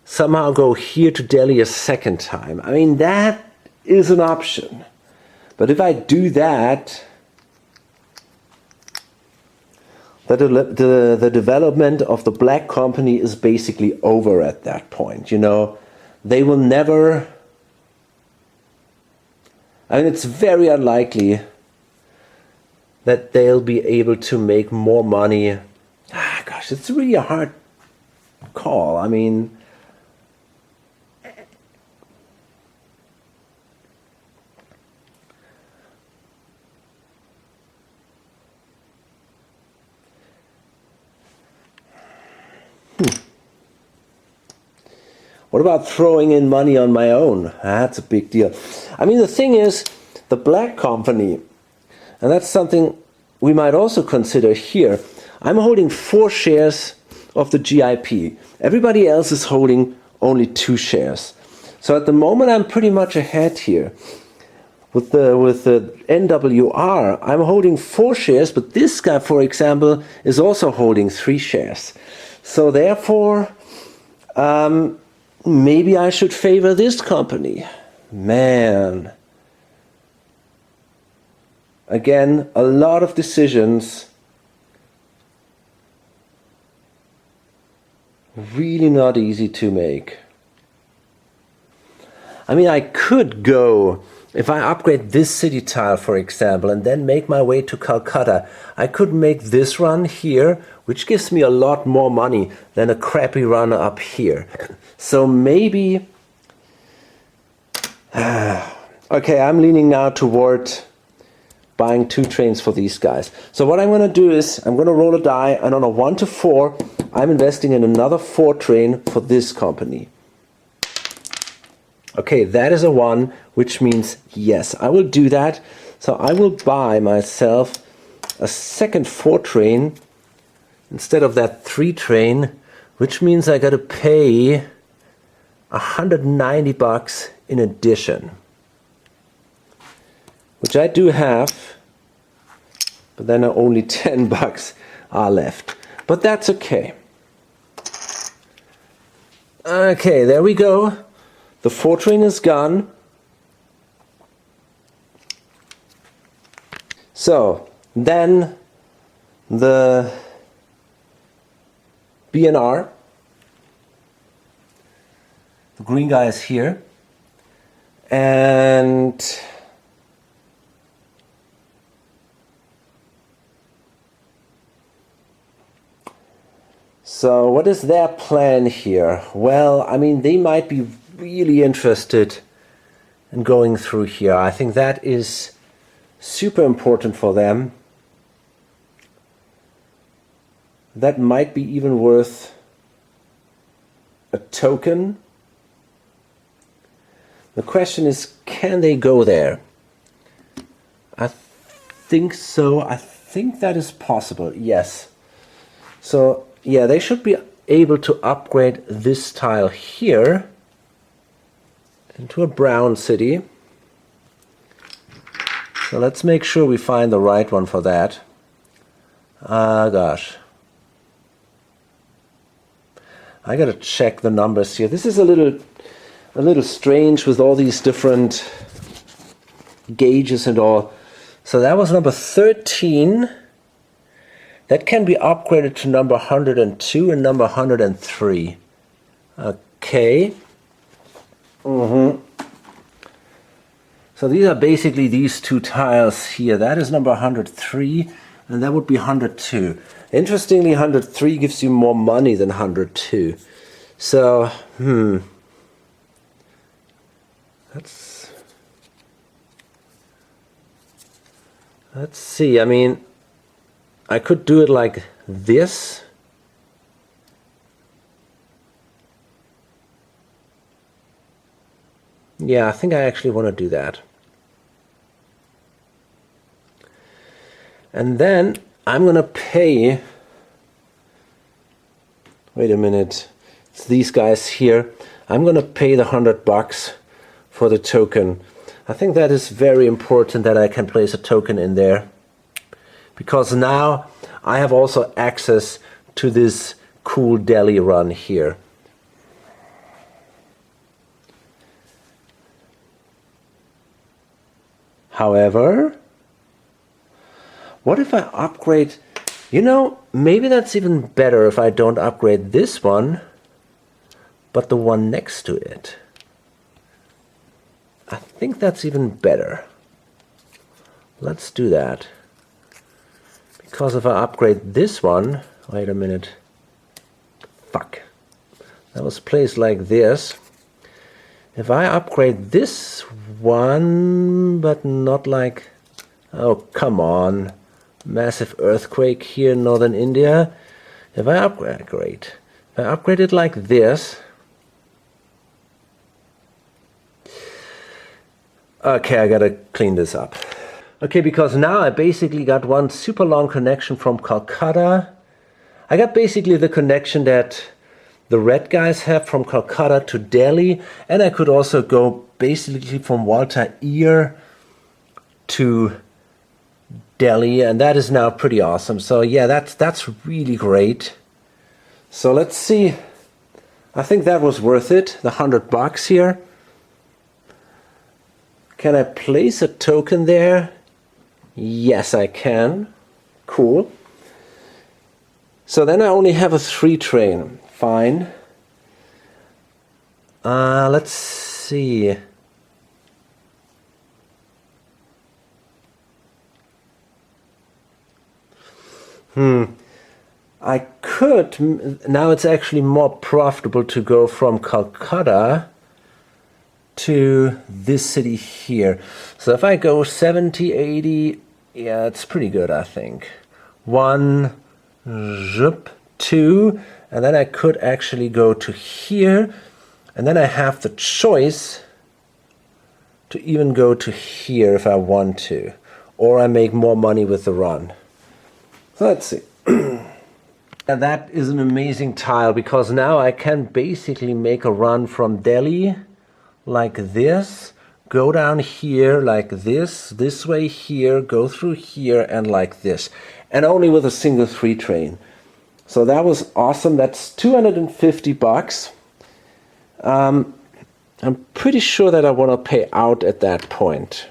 somehow go here to Delhi a second time. I mean, that is an option. But if I do that, the development of the black company is basically over at that point. You know, they will never... I mean, it's very unlikely that they'll be able to make more money. Gosh, it's really a hard call. I mean, What about throwing in money on my own? That's a big deal. I mean, the thing is, the black company, and that's something we might also consider here. I'm holding 4 shares of the GIP. Everybody else is holding only 2 shares. So at the moment, I'm pretty much ahead here. With the NWR, I'm holding 4 shares, but this guy, for example, is also holding 3 shares. So therefore, maybe I should favor this company. Man. Again, a lot of decisions. Really not easy to make. I mean, I could go, if I upgrade this city tile, for example, and then make my way to Calcutta, I could make this run here, which gives me a lot more money than a crappy run up here. So maybe... okay, I'm leaning now toward buying 2 trains for these guys. So what I'm going to do is, I'm going to roll a die, and on a 1 to 4, I'm investing in another 4 train for this company. Okay, that is a 1, which means yes, I will do that. So I will buy myself a second 4 train instead of that 3 train, which means I got to pay $190 in addition, which I do have, but then only $10 are left. But that's okay. Okay, there we go. The 4 train is gone. So then the BNR, the green guy is here, and so what is their plan here? Well, I mean, they might be really interested in going through here. I think that is super important for them. That might be even worth a token. The question is, can they go there? I think so. I think that is possible, yes. So yeah, they should be able to upgrade this tile here into a brown city. So let's make sure we find the right one for that. Gosh. I gotta check the numbers here. This is a little strange with all these different gauges and all. So that was number 13. That can be upgraded to number 102 and number 103. Okay. So these are basically these 2 tiles here. That is number 103, and that would be 102. Interestingly, 103 gives you more money than 102. So, let's see. I mean, I could do it like this. Yeah, I think I actually want to do that. And then I'm going to pay, wait a minute, it's these guys here. I'm going to pay the $100 for the token. I think that is very important that I can place a token in there, because now I have also access to this cool Delhi run here. However, what if I upgrade? You know, maybe that's even better if I don't upgrade this one, but the one next to it. I think that's even better. Let's do that. Because if I upgrade this one, wait a minute. Fuck. That was placed like this. If I upgrade this one, but not like, oh, come on. Massive earthquake here in northern India. If I upgrade, great. If I upgrade it like this, Okay, I gotta clean this up. Okay, because now I basically got one super long connection from Calcutta. I got basically the connection that the red guys have from Calcutta to Delhi, and I could also go basically from Walter Ear to Delhi, and that is now pretty awesome. So yeah, that's really great. So let's see. I think that was worth it, the $100 here. Can I place a token there? Yes, I can. Cool. So then I only have a 3 train. Fine. Let's see. I could, now it's actually more profitable to go from Calcutta to this city here. So if I go 70, 80, yeah, it's pretty good, I think. 1, zip, 2, and then I could actually go to here, and then I have the choice to even go to here if I want to, or I make more money with the run. So let's see. And that is an amazing tile, because now I can basically make a run from Delhi like this, go down here like this way here, go through here, and like this, and only with a single 3 train. So that was awesome. That's $250. I'm pretty sure that I want to pay out at that point.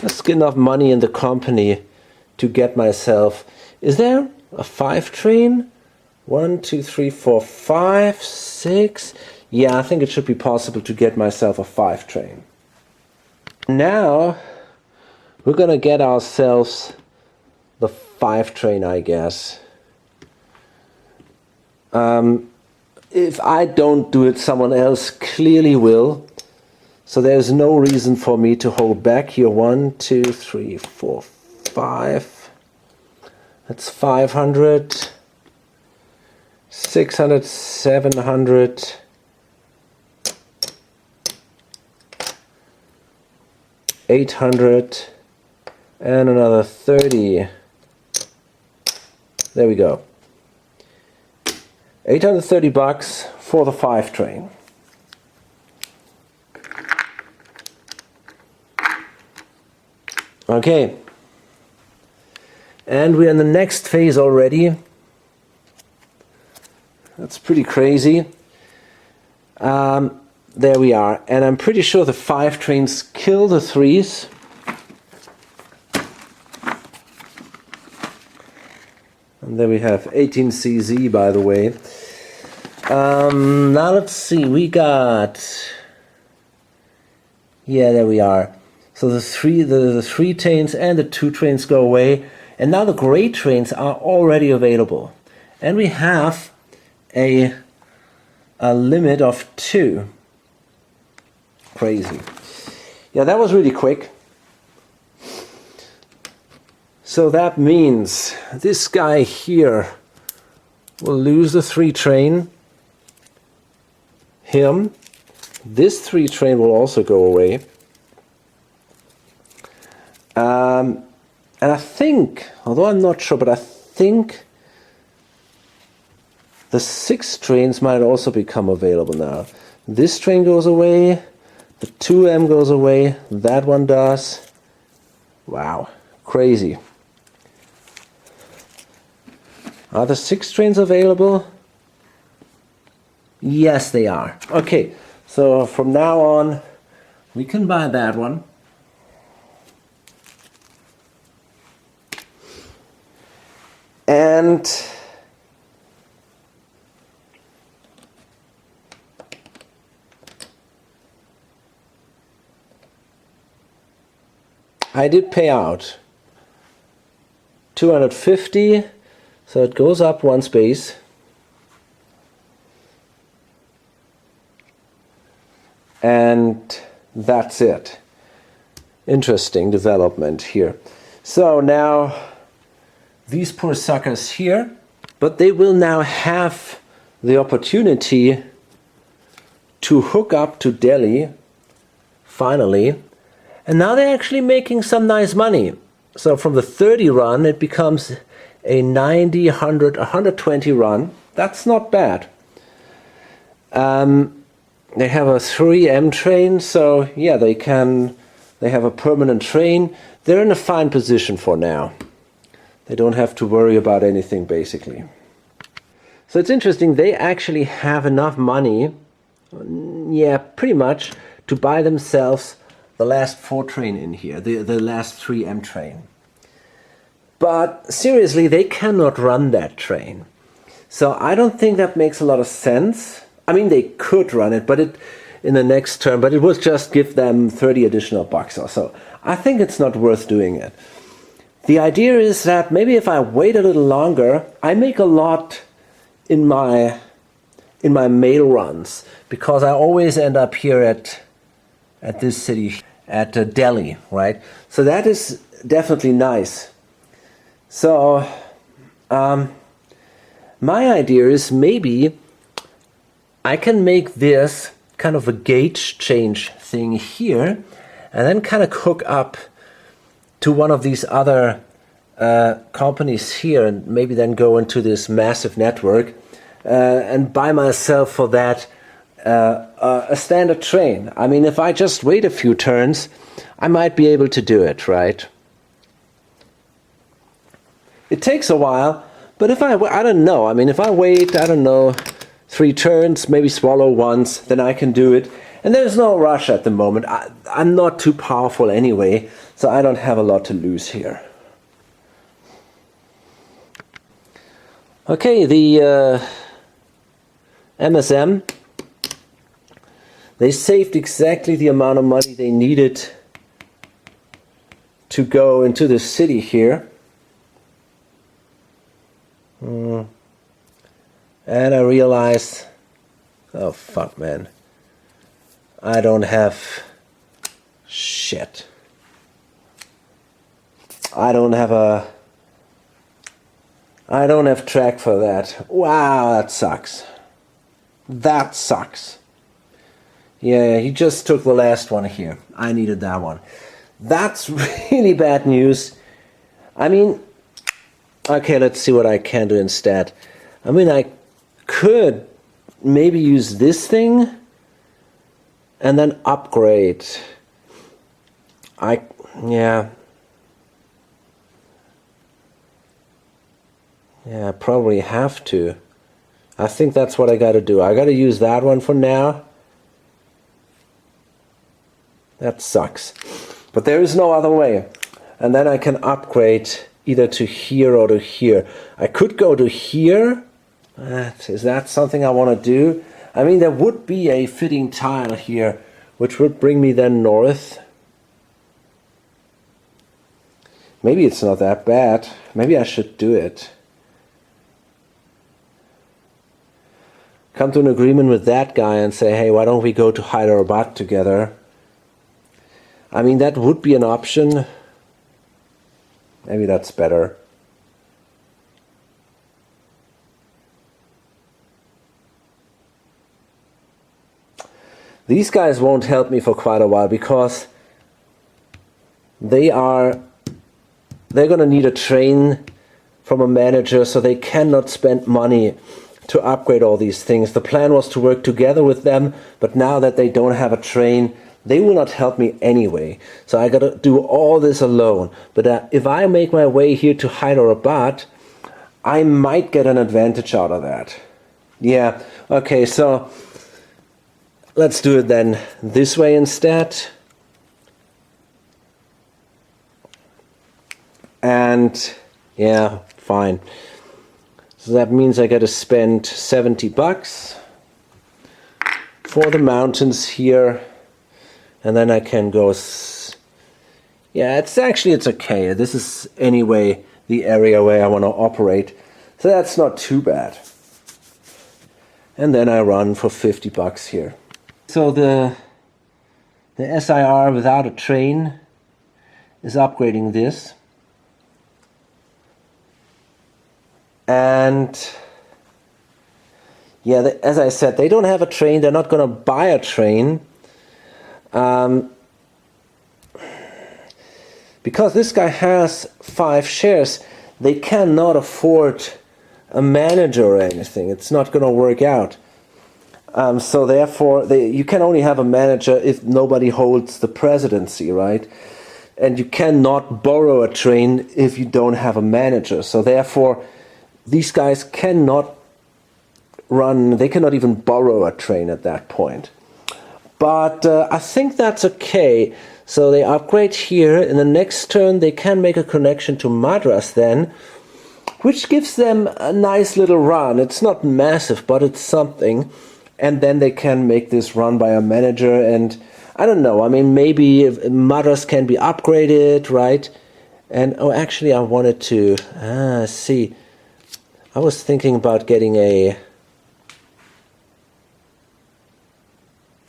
Just get enough money in the company to get myself. Is there a 5 train? 1, 2, 3, 4, 5, 6. Yeah, I think it should be possible to get myself a 5 train. Now we're gonna get ourselves the 5 train, I guess. If I don't do it, someone else clearly will. So there's no reason for me to hold back here. 1, 2, 3, 4, 5. That's 500, 600, 700, 800, and another 30. There we go. $830 for the 5 train. Okay. And we're in the next phase already. That's pretty crazy. There we are. And I'm pretty sure the 5 trains kill the 3s. And there we have 18 CZ, by the way. Now let's see. We got... Yeah, there we are. So the 3 trains and the 2 trains go away. And now the gray trains are already available. And we have a limit of 2. Crazy. Yeah, that was really quick. So that means this guy here will lose the 3 train. Him. This 3 train will also go away. And I think, although I'm not sure, but I think the 6 trains might also become available now. This train goes away, the 2M goes away, that one does. Wow, crazy. Are the 6 trains available? Yes, they are. Okay, so from now on, we can buy that one. And I did pay out 250, so it goes up 1 space. And that's it. Interesting development here. So now these poor suckers here, but they will now have the opportunity to hook up to Delhi finally, And now they're actually making some nice money. So from the 30 run, it becomes a 90, 100, 120 run. That's not bad. They have a 3M train, so yeah, they have a permanent train. They're in a fine position for now. They don't have to worry about anything, basically. So it's interesting, they actually have enough money, yeah, pretty much, to buy themselves the last 4 train in here, the last 3M train. But seriously, they cannot run that train. So I don't think that makes a lot of sense. I mean, they could run it, but in the next term, but it would just give them 30 additional bucks or so. I think it's not worth doing it. The idea is that maybe if I wait a little longer, I make a lot in my mail runs, because I always end up here at this city, at Delhi, right? So that is definitely nice. So my idea is maybe I can make this kind of a gauge change thing here, and then kind of hook up to one of these other companies here, and maybe then go into this massive network and buy myself for that a standard train. I mean, if I just wait a few turns, I might be able to do it, right? It takes a while, but if I don't know. I mean, if I wait, I don't know, 3 turns, maybe swallow once, then I can do it. And there's no rush at the moment. I'm not too powerful anyway, so I don't have a lot to lose here. Okay, the MSM, they saved exactly the amount of money they needed to go into the city here. And I realized, oh fuck, man, I don't have shit. I don't have track for that. Wow, that sucks. That sucks. Yeah, he just took the last one here. I needed that one. That's really bad news. I mean, okay, let's see what I can do instead. I mean, I could maybe use this thing and then upgrade. Yeah, probably have to. I think that's what I gotta do. I gotta use that one for now. That sucks. But there is no other way. And then I can upgrade either to here or to here. I could go to here. Is that something I want to do? I mean, there would be a fitting tile here, which would bring me then north. Maybe it's not that bad. Maybe I should do it. Come to an agreement with that guy and say, hey, why don't we go to Hyderabad together? I mean, that would be an option. Maybe that's better. These guys won't help me for quite a while, because they're going to need a train from a manager, so they cannot spend money to upgrade all these things. The plan was to work together with them, but now that they don't have a train, they will not help me anyway. So I got to do all this alone. But if I make my way here to Hyderabad, I might get an advantage out of that. Yeah, okay, so let's do it then this way instead. And yeah, fine. So that means I got to spend 70 bucks for the mountains here. And then I can go, yeah, it's okay. This is anyway the area where I want to operate. So that's not too bad. And then I run for 50 bucks here. So the SIR without a train is upgrading this. And yeah, as I said, they don't have a train. They're not going to buy a train. because this guy has 5 shares, they cannot afford a manager or anything. It's not going to work out. So therefore, you can only have a manager if nobody holds the presidency, right? And you cannot borrow a train if you don't have a manager. So therefore, these guys cannot run, they cannot even borrow a train at that point. But I think that's okay. So they upgrade here. In the next turn, they can make a connection to Madras then, which gives them a nice little run. It's not massive, but it's something. And then they can make this run by a manager. And I don't know, I mean, maybe if Madras can be upgraded, right? And, oh, actually, I wanted to, see. I was thinking about getting a...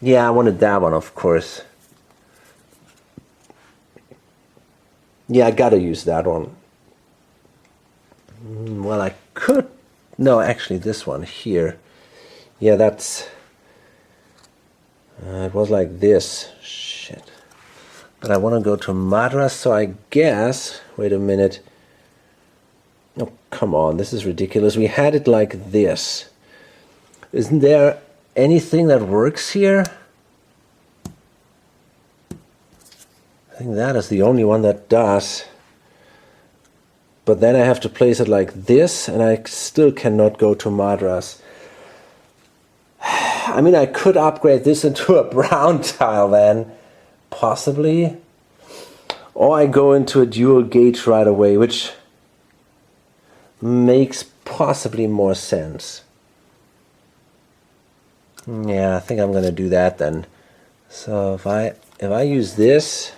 Yeah, I wanted that one, of course. Yeah, I gotta use that one. Well, I could... No, actually, this one here. Yeah, that's... it was like this. Shit. But I want to go to Madras, so I guess... Wait a minute. Oh, come on, this is ridiculous. We had it like this. Isn't there anything that works here? I think that is the only one that does. But then I have to place it like this, and I still cannot go to Madras. I mean, I could upgrade this into a brown tile then, possibly. Or I go into a dual gauge right away, which makes possibly more sense. Yeah, I think I'm going to do that then. So if I use this,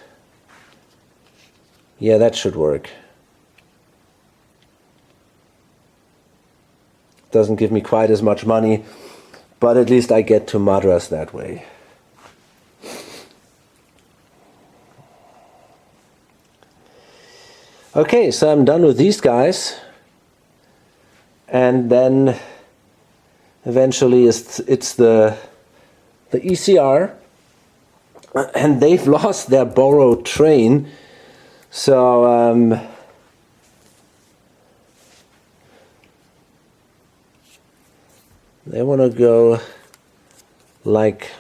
yeah, that should work. Doesn't give me quite as much money, but at least I get to Madras that way. Okay, so I'm done with these guys. And then eventually it's the ECR. And they've lost their borrowed train. So they want to go like,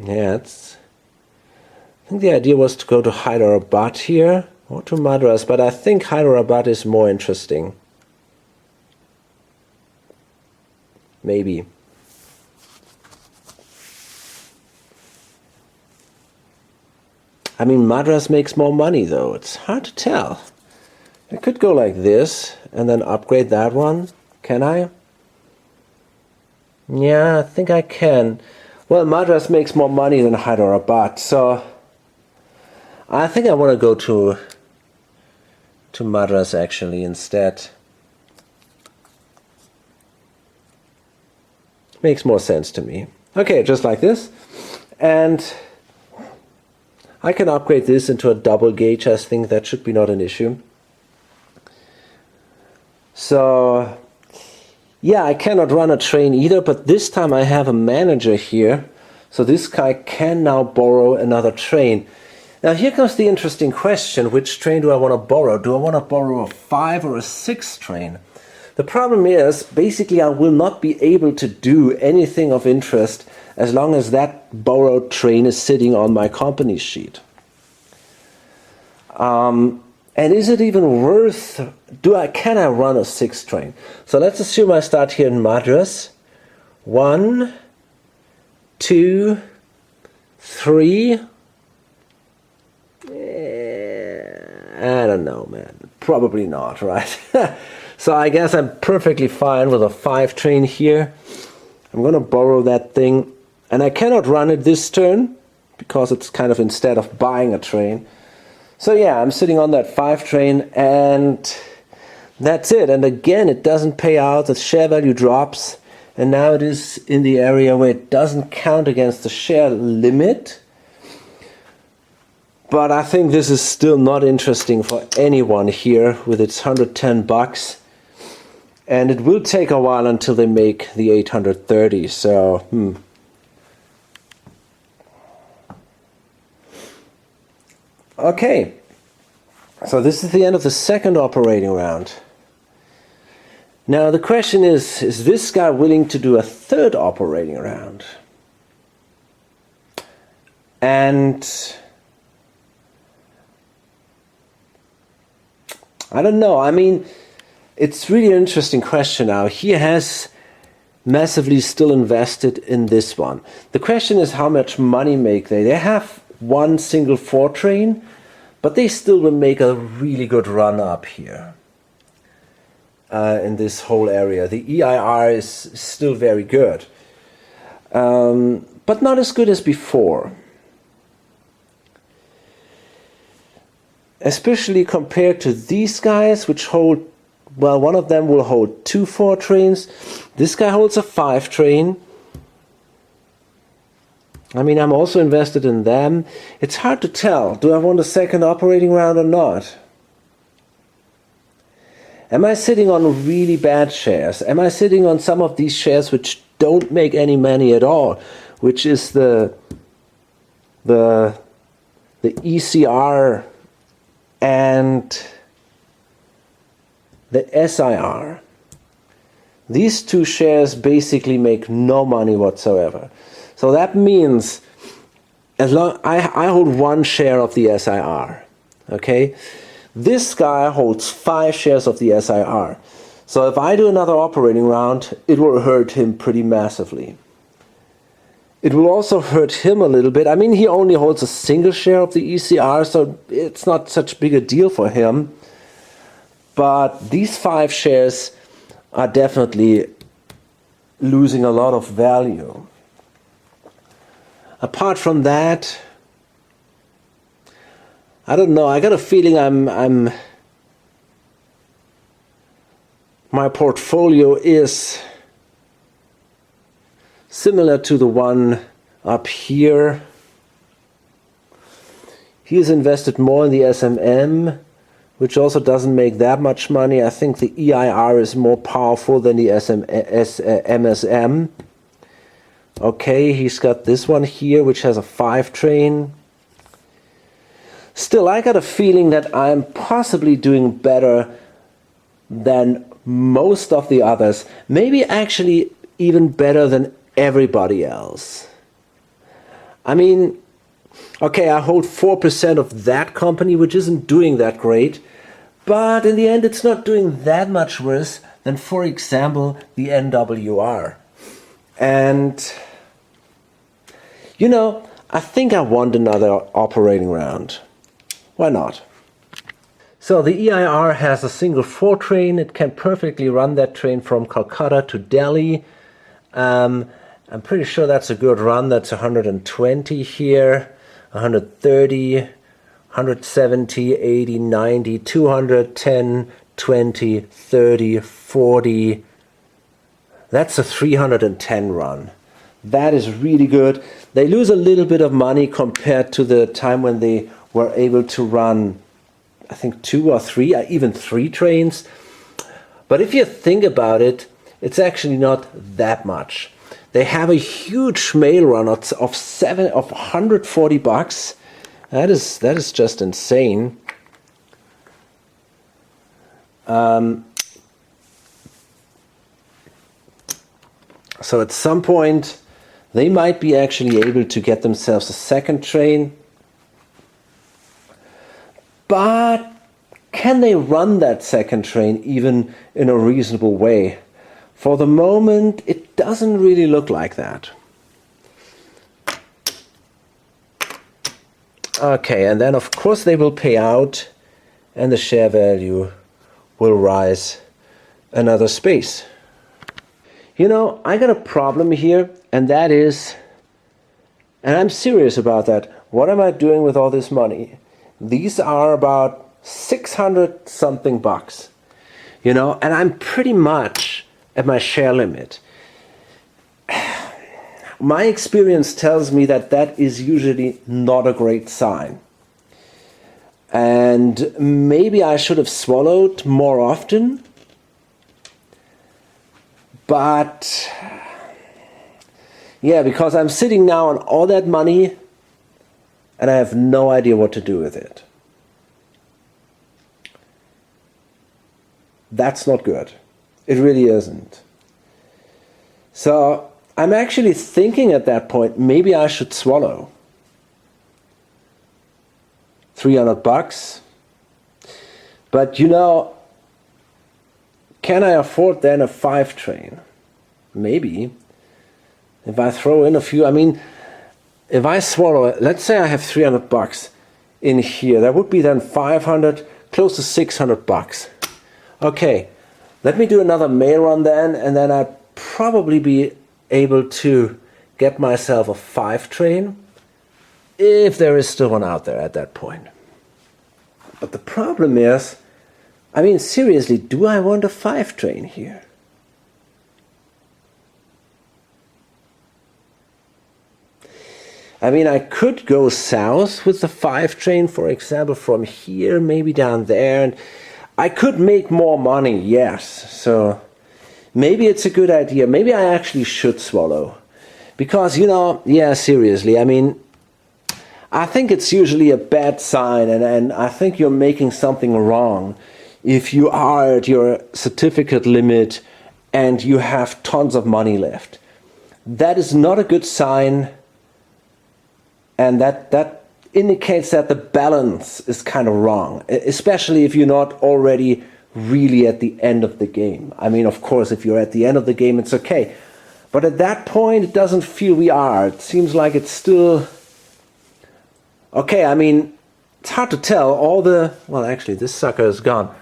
yeah, I think the idea was to go to Hyderabad here or to Madras, but I think Hyderabad is more interesting. Maybe. I mean, Madras makes more money though. It's hard to tell. I could go like this and then upgrade that one. Can I? Yeah, I think I can. Well, Madras makes more money than Hyderabad, so I think I want to go to Madras actually instead. Makes more sense to me. Okay, just like this. And I can upgrade this into a double gauge. I think that should be not an issue. So yeah, I cannot run a train either, but this time I have a manager here. So this guy can now borrow another train. Now here comes the interesting question, which train do I want to borrow? Do I want to borrow a 5 or a 6 train? The problem is, basically I will not be able to do anything of interest as long as that borrowed train is sitting on my company sheet. And is it even worth, can I run a 6 train? So let's assume I start here in Madras. 1, 2, 3. I don't know, man. Probably not, right? So I guess I'm perfectly fine with a 5 train here. I'm going to borrow that thing. And I cannot run it this turn, because it's kind of instead of buying a train. So yeah, I'm sitting on that 5 train, and that's it. And again, it doesn't pay out. The share value drops. And now it is in the area where it doesn't count against the share limit. But I think this is still not interesting for anyone here with its $110. And it will take a while until they make the 830. So, Okay. So this is the end of the second operating round. Now the question is this guy willing to do a third operating round? And I don't know. I mean, it's really an interesting question now. He has massively still invested in this one. The question is how much money make they? They have one single 4 train, but they still will make a really good run up here in this whole area. The EIR is still very good, but not as good as before. Especially compared to these guys, which hold, well, one of them will hold 2 4 trains. This guy holds a 5 train. I mean, I'm also invested in them. It's hard to tell. Do I want a second operating round or not? Am I sitting on really bad shares? Am I sitting on some of these shares which don't make any money at all? Which is the ECR and the SIR. These 2 shares basically make no money whatsoever. So that means as long I hold 1 share of the SIR, okay? This guy holds 5 shares of the SIR. So if I do another operating round, it will hurt him pretty massively. It will also hurt him a little bit. I mean, he only holds a single share of the ECR, so it's not such a big a deal for him. But these 5 shares are definitely losing a lot of value. Apart from that, I don't know. I got a feeling my portfolio is similar to the one up here. He has invested more in the SMM, which also doesn't make that much money. I think the EIR is more powerful than the MSM. Okay, he's got this one here, which has a 5 train. Still, I got a feeling that I'm possibly doing better than most of the others. Maybe actually even better than everybody else. I mean, okay, I hold 4% of that company, which isn't doing that great, but in the end it's not doing that much worse than, for example, the NWR. And, you know, I think I want another operating round. Why not? So the EIR has a single 4 train. It can perfectly run that train from Calcutta to Delhi. I'm pretty sure that's a good run. That's 120 here, 130, 170, 80, 90, 200, 10, 20, 30, 40. That's a 310 run. That is really good. They lose a little bit of money compared to the time when they were able to run, I think 2 or 3, even 3 trains. But if you think about it, it's actually not that much. They have a huge mail run of $140. That is just insane. So at some point, they might be actually able to get themselves a second train. But can they run that second train even in a reasonable way? For the moment, it doesn't really look like that. Okay, and then of course they will pay out and the share value will rise another space. You know, I got a problem here, and that is, and I'm serious about that, what am I doing with all this money? These are about 600 something bucks, you know, and I'm pretty much at my share limit. My experience tells me that that is usually not a great sign. And maybe I should have swallowed more often. But yeah, because I'm sitting now on all that money and I have no idea what to do with it. That's not good. It really isn't. So I'm actually thinking at that point, maybe I should swallow. $300. But you know, can I afford then a 5 train? Maybe. If I throw in a few, I mean, if I swallow it, let's say I have $300 in here, that would be then 500, close to $600. Okay, let me do another mail run then, and then I'd probably be able to get myself a 5 train, if there is still one out there at that point. But the problem is, I mean, seriously, do I want a 5 train here? I mean, I could go south with the 5 train, for example, from here, maybe down there, and I could make more money, yes. So maybe it's a good idea. Maybe I actually should swallow. Because, you know, yeah, seriously, I mean, I think it's usually a bad sign, and I think you're making something wrong if you are at your certificate limit and you have tons of money left. That is not a good sign. And that indicates that the balance is kind of wrong, especially if you're not already really at the end of the game. I mean, of course, if you're at the end of the game, it's okay. But at that point, it doesn't feel we are. It seems like it's still... Okay, I mean, it's hard to tell. Well, actually, this sucker is gone.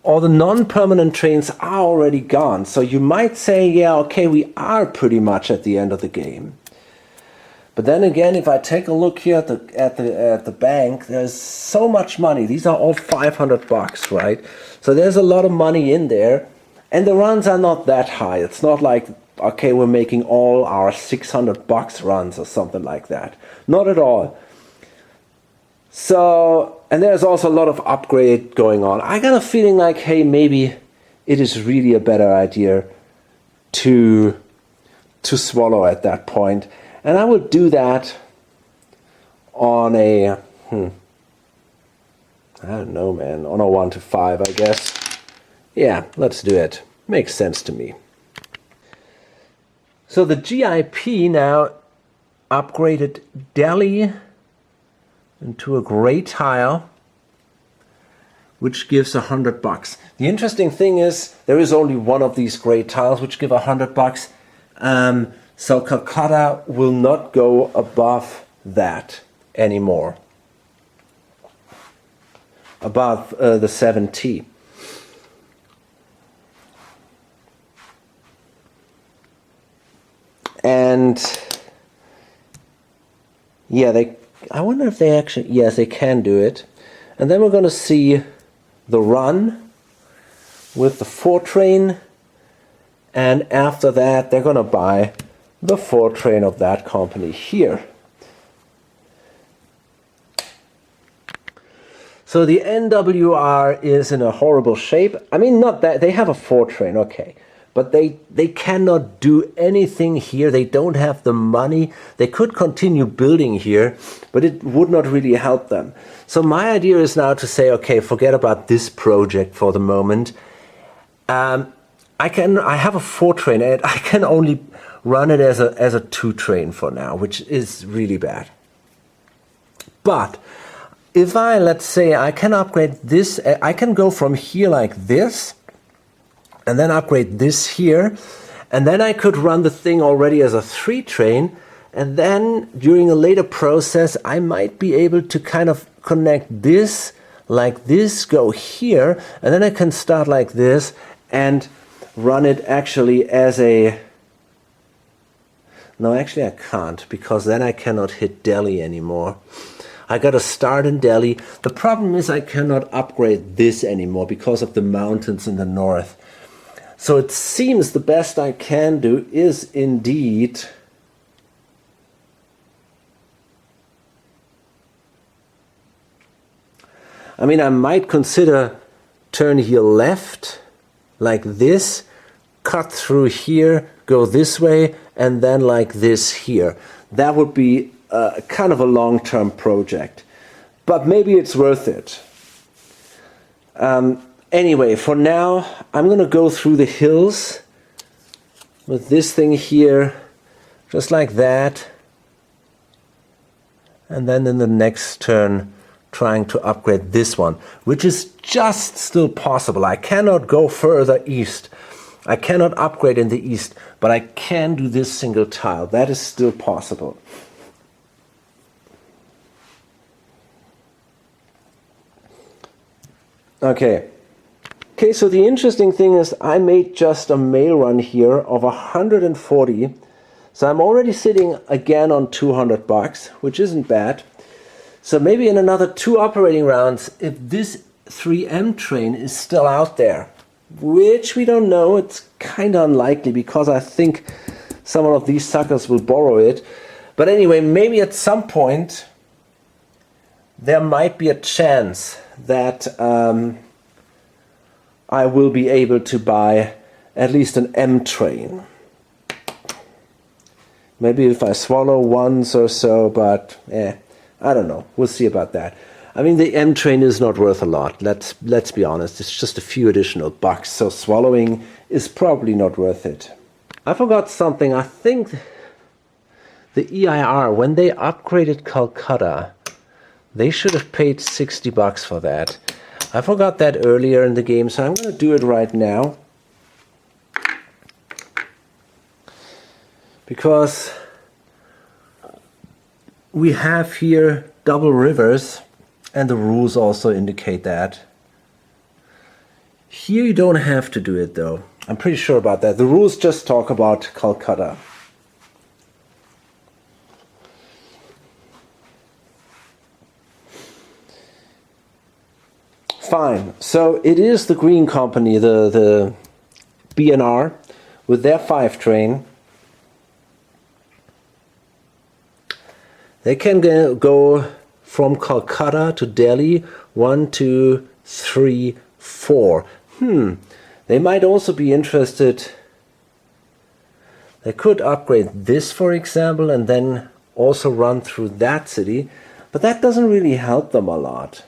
All the non-permanent trains are already gone. So you might say, yeah, okay, we are pretty much at the end of the game. But then again, if I take a look here at the bank, there's so much money. These are all $500, right? So there's a lot of money in there, and the runs are not that high. It's not like, okay, we're making all our $600 runs or something like that. Not at all. So, and there's also a lot of upgrade going on. I got a feeling like, hey, maybe it is really a better idea to swallow at that point. And I will do that on a, I don't know, man, on a 1 to 5, I guess. Yeah, let's do it. Makes sense to me. So the GIP now upgraded Delhi into a gray tile, which gives $100. The interesting thing is there is only one of these gray tiles which give $100. So Calcutta will not go above that anymore, above the 7T. And yeah, I wonder if they actually, yes, they can do it. And then we're going to see the run with the 4 train, and after that they're going to buy the 4 train of that company here. So the NWR is in a horrible shape. I mean, not that they have a 4 train, okay, but they cannot do anything here. They don't have the money. They could continue building here, but it would not really help them. So my idea is now to say, okay, forget about this project for the moment. I have a 4 train, and I can only run it as a 2 train for now, which is really bad. But if let's say I can upgrade this, I can go from here like this, and then upgrade this here, and then I could run the thing already as a 3 train, and then during a later process I might be able to kind of connect this like this, go here, and then I can start like this and run it actually as a... No, actually I can't, because then I cannot hit Delhi anymore. I gotta start in Delhi. The problem is I cannot upgrade this anymore because of the mountains in the north. So it seems the best I can do is indeed I mean, I might consider turn here left like this, cut through here, go this way, and then like this here. That would be kind of a long-term project, but maybe it's worth it. Anyway, for now, I'm going to go through the hills with this thing here, just like that. And then in the next turn, trying to upgrade this one, which is just still possible. I cannot go further east. I cannot upgrade in the east, but I can do this single tile. That is still possible. Okay, so the interesting thing is I made just a mail run here of 140. So I'm already sitting again on 200 bucks, which isn't bad. So maybe in another 2 operating rounds, if this 3M train is still out there, which we don't know, it's kind of unlikely because I think some of these suckers will borrow it. But anyway, maybe at some point there might be a chance that I will be able to buy at least an M train. Maybe if I swallow once or so, but I don't know. We'll see about that. I mean, the M train is not worth a lot. Let's be honest. It's just a few additional bucks, so swallowing is probably not worth it. I forgot something. I think the EIR, when they upgraded Calcutta, they should have paid 60 bucks for that. I forgot that earlier in the game, so I'm going to do it right now. Because we have here double rivers, and the rules also indicate that. Here you don't have to do it though. I'm pretty sure about that. The rules just talk about Calcutta. Fine. So it is the Green Company, the BNR, with their 5 train. They can go from Calcutta to Delhi 1, 2, 3, 4. They might also be interested. They could upgrade this, for example, and then also run through that city, but that doesn't really help them a lot.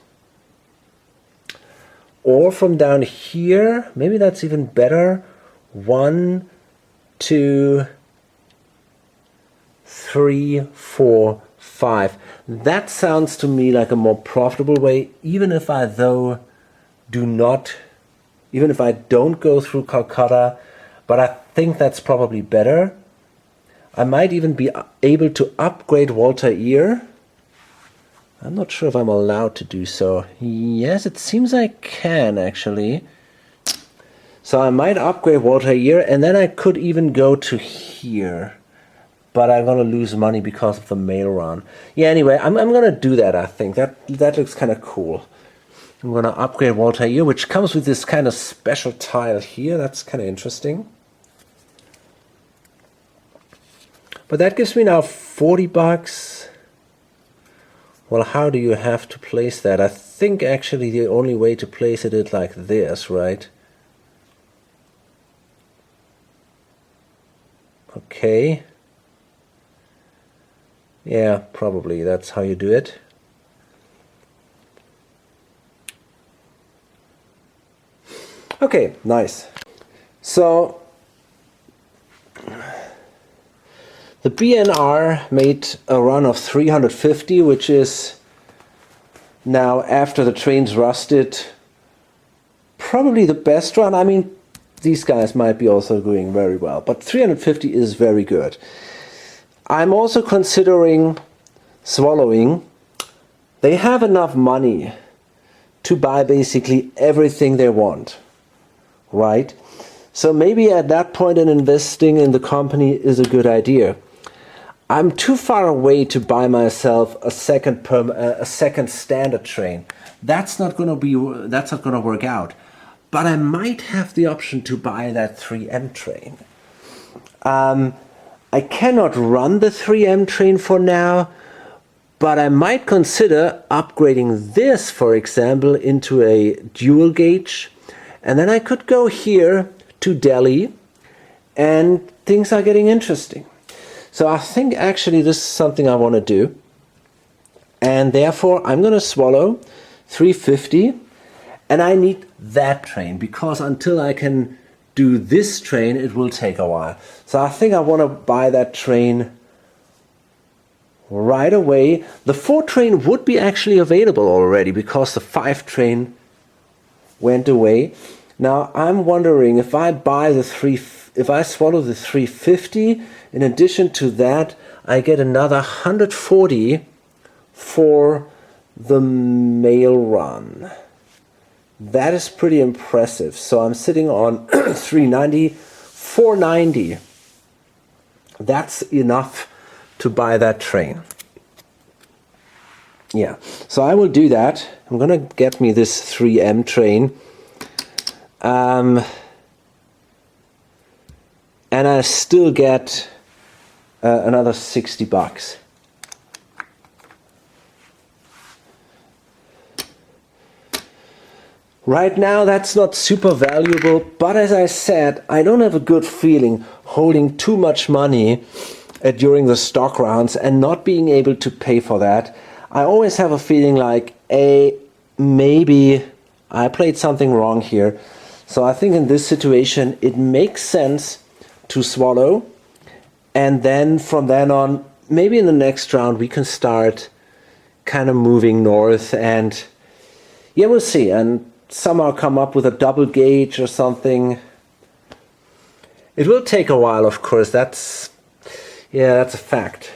Or from down here, maybe that's even better. 1, 2, 3, 4, 5. That sounds to me like a more profitable way, even if I don't go through Calcutta, but I think that's probably better. I might even be able to upgrade Walter Ear. I'm not sure if I'm allowed to do so. Yes, it seems I can actually. So I might upgrade Walter Ear, and then I could even go to here. But I'm going to lose money because of the mail run. Yeah, anyway, I'm going to do that, I think. That looks kind of cool. I'm going to upgrade Walter Ear, which comes with this kind of special tile here. That's kind of interesting. But that gives me now 40 bucks. Well, how do you have to place that? I think actually the only way to place it is like this, right? Okay. Yeah, probably that's how you do it. Okay, nice. So the BNR made a run of 350, which is now, after the trains rusted, probably the best run. I mean, these guys might be also doing very well, but 350 is very good. I'm also considering swallowing. They have enough money to buy basically everything they want, right? So maybe at that point investing in the company is a good idea. I'm too far away to buy myself a second standard train. That's not going to work out. But I might have the option to buy that 3M train. I cannot run the 3M train for now, but I might consider upgrading this, for example, into a dual gauge, and then I could go here to Delhi, and things are getting interesting. So I think actually this is something I want to do, and therefore I'm going to swallow 350, And I need that train, because until I can do this train, it will take a while. So I think I want to buy that train right away. The 4 train would be actually available already, because the 5 train went away. Now I'm wondering if I buy if I swallow the 350, in addition to that, I get another 140 for the mail run. That is pretty impressive. So I'm sitting on 390, 490. That's enough to buy that train. Yeah, so I will do that. I'm gonna get me this 3M train. And I still get another 60 bucks. Right now that's not super valuable, but as I said, I don't have a good feeling holding too much money during the stock rounds and not being able to pay for that. I always have a feeling like, maybe I played something wrong here. So I think in this situation it makes sense to swallow, and then from then on, maybe in the next round we can start kind of moving north, and yeah, we'll see, and somehow come up with a double gauge or something. It will take a while, of course, that's a fact.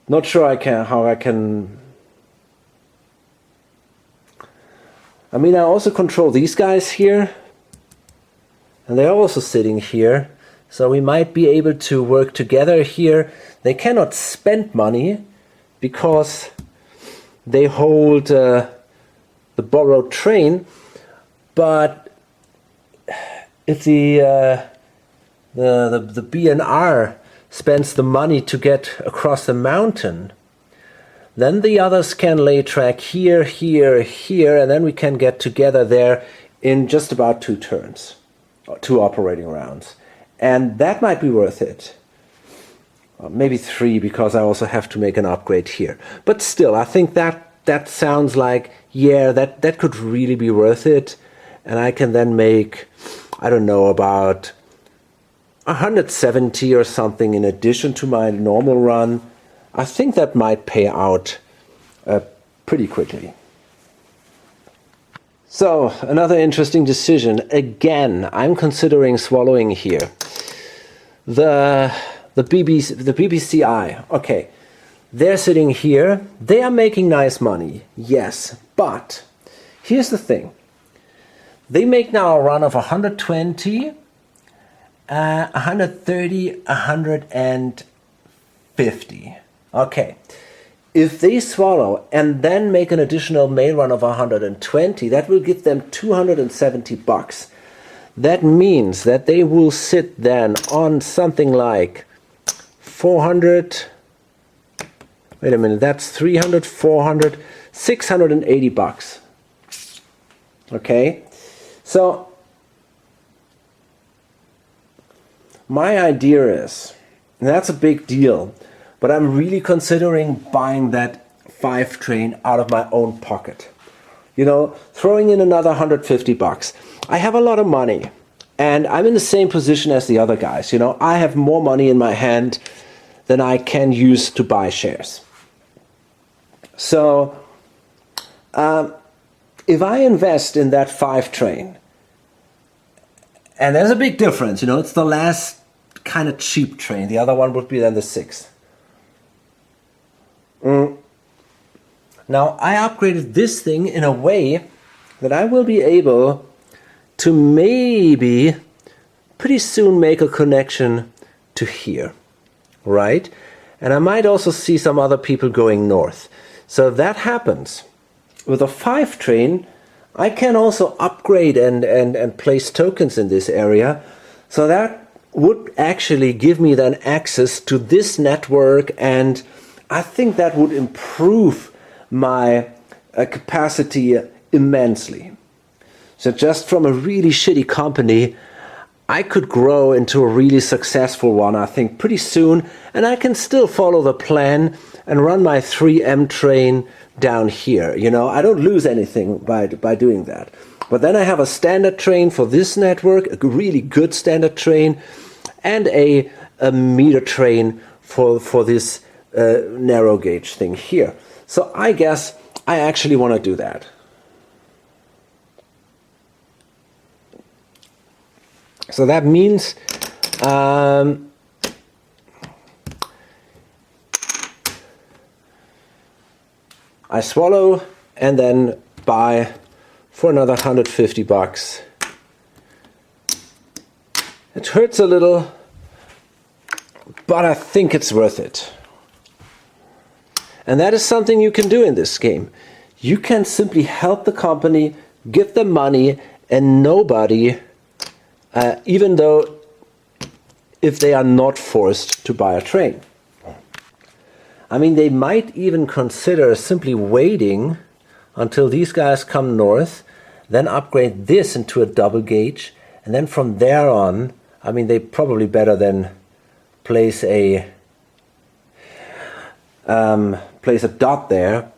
Not sure how I can. I mean, I also control these guys here, and they're also sitting here, so we might be able to work together here. They cannot spend money because they hold the borrowed train, but if the BNR spends the money to get across the mountain, then the others can lay track here, here, here, and then we can get together there in just about 2 turns, or 2 operating rounds. And that might be worth it. Maybe 3, because I also have to make an upgrade here. But still, I think that sounds like, yeah, that could really be worth it. And I can then make, I don't know, about 170 or something in addition to my normal run. I think that might pay out pretty quickly. So, another interesting decision. Again, I'm considering swallowing here. The BBCI, okay, they're sitting here. They are making nice money, yes, but here's the thing. They make now a run of 120, 130, 150. Okay, if they swallow and then make an additional mail run of 120, that will give them 270 bucks. That means that they will sit then on something like 400, wait a minute, that's 300, 400, 680 bucks. Okay, so my idea is, and that's a big deal, but I'm really considering buying that 5 train out of my own pocket. You know, throwing in another 150 bucks. I have a lot of money, and I'm in the same position as the other guys. You know, I have more money in my hand than I can use to buy shares. So, if I invest in that 5 train, and there's a big difference, you know, it's the last kind of cheap train. The other one would be then the 6th. Now, I upgraded this thing in a way that I will be able to maybe pretty soon make a connection to here, right? And I might also see some other people going north. So if that happens, with a 5 train, I can also upgrade and place tokens in this area. So that would actually give me then access to this network, and I think that would improve my capacity immensely. So just from a really shitty company, I could grow into a really successful one, I think, pretty soon, and I can still follow the plan and run my 3M train down here. You know, I don't lose anything by doing that. But then I have a standard train for this network, a really good standard train, and a meter train for this narrow gauge thing here. So I guess I actually want to do that. So that means I swallow and then buy for another $150. It hurts a little, but I think it's worth it. And that is something you can do in this game. You can simply help the company, give them money, and nobody, even though if they are not forced to buy a train. I mean, they might even consider simply waiting until these guys come north, then upgrade this into a double gauge, and then from there on, I mean, they probably better than place a dot there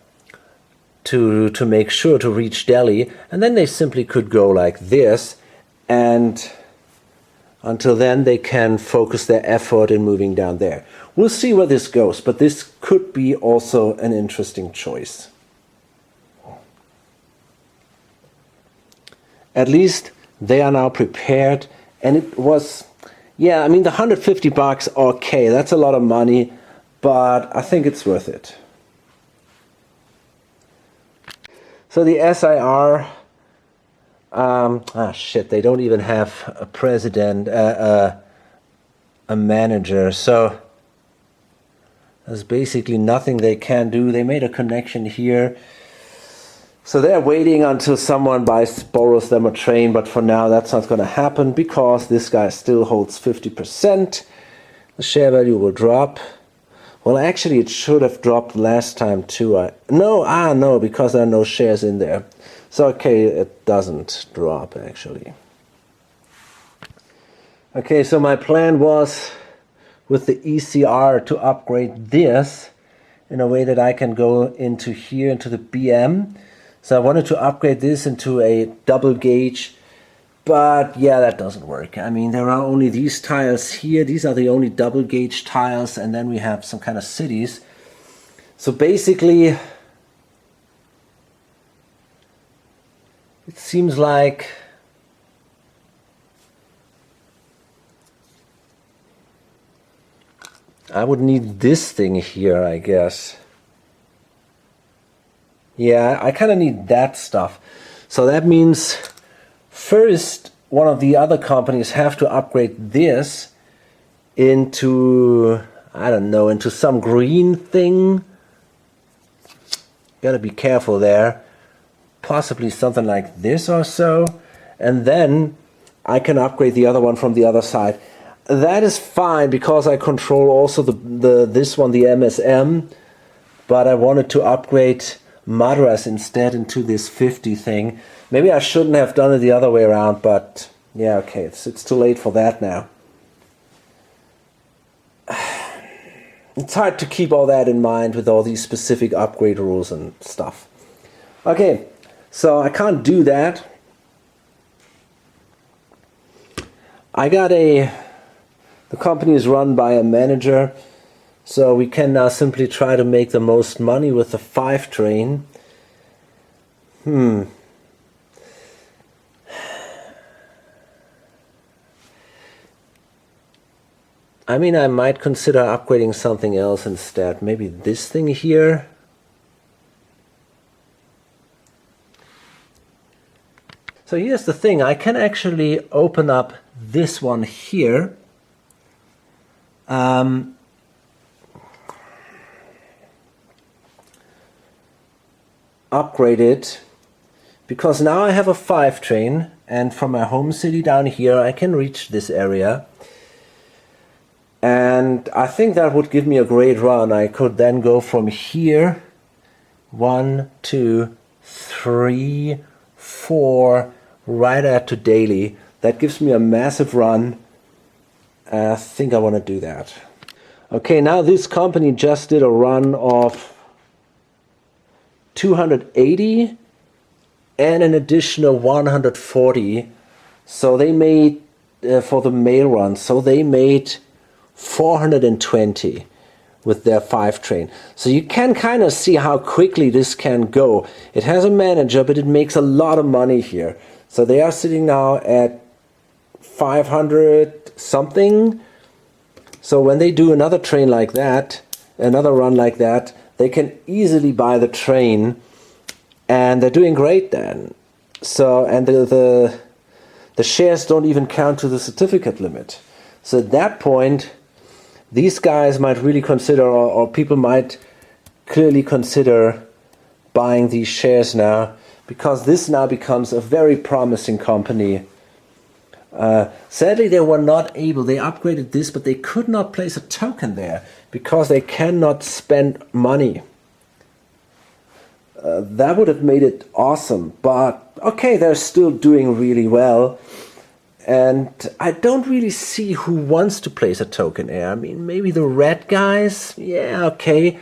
to make sure to reach Delhi, and then they simply could go like this, and until then they can focus their effort in moving down there. We'll see where this goes, but this could be also an interesting choice. At least they are now prepared, and it was, yeah, I mean, the $150, okay, that's a lot of money, but I think it's worth it. So the SIR, shit, they don't even have a president, a manager, so there's basically nothing they can do. They made a connection here, so they're waiting until someone borrows them a train, but for now that's not going to happen because this guy still holds 50%. The share value will drop. Well, actually it should have dropped last time too. No, because there are no shares in there. So okay, it doesn't drop actually. Okay, so my plan was with the ECR to upgrade this in a way that I can go into here, into the BM. So I wanted to upgrade this into a double gauge, but yeah, that doesn't work. I mean, there are only these tiles here. These are the only double gauge tiles, and then we have some kind of cities. So basically, it seems like I would need this thing here, I guess. Yeah, I kind of need that stuff. So that means first one of the other companies have to upgrade this into, I don't know, into some green thing. Gotta be careful there. Possibly something like this or so. And then I can upgrade the other one from the other side. That is fine because I control also this one, the MSM. But I wanted to upgrade Madras instead into this 50 thing. Maybe I shouldn't have done it the other way around, but yeah, okay, it's too late for that now. It's hard to keep all that in mind with all these specific upgrade rules and stuff. Okay, so I can't do that. The company is run by a manager, so we can now simply try to make the most money with the 5 train. I mean, I might consider upgrading something else instead. Maybe this thing here. So here's the thing. I can actually open up this one here. Upgrade it, because now I have a 5 train, and from my home city down here I can reach this area, and I think that would give me a great run. I could then go from here 1, 2, 3, 4 right out to Delhi. That gives me a massive run. I think I want to do that. Okay, now this company just did a run of 280 and an additional 140. So they made, for the mail run, so they made 420 with their 5 train. So you can kind of see how quickly this can go. It has a manager, but it makes a lot of money here. So they are sitting now at 500 something. So when they do another train like that, another run like that, they can easily buy the train, and they're doing great then. So, and the shares don't even count to the certificate limit. So at that point, these guys might really consider, or people might clearly consider buying these shares now, because this now becomes a very promising company. Sadly, they were not able, they upgraded this, but they could not place a token there because they cannot spend money. That would have made it awesome, but okay, they're still doing really well. And I don't really see who wants to place a token there. I mean, maybe the red guys, yeah, okay.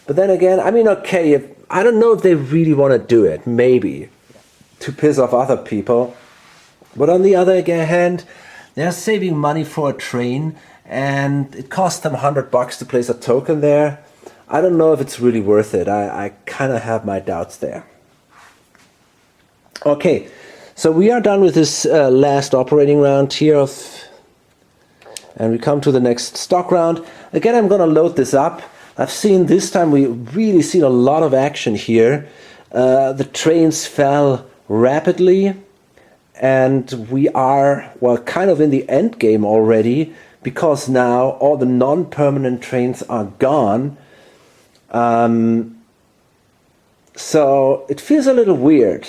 But then again, I mean, okay, I don't know if they really want to do it, maybe, to piss off other people. But on the other hand, they're saving money for a train, and it costs them $100 to place a token there. I don't know if it's really worth it. I kind of have my doubts there. Okay, so we are done with this last operating round here, and we come to the next stock round. Again, I'm going to load this up. I've seen this time, we really seen a lot of action here. The trains fell rapidly, and we are, well, kind of in the end game already, because now all the non-permanent trains are gone. So it feels a little weird.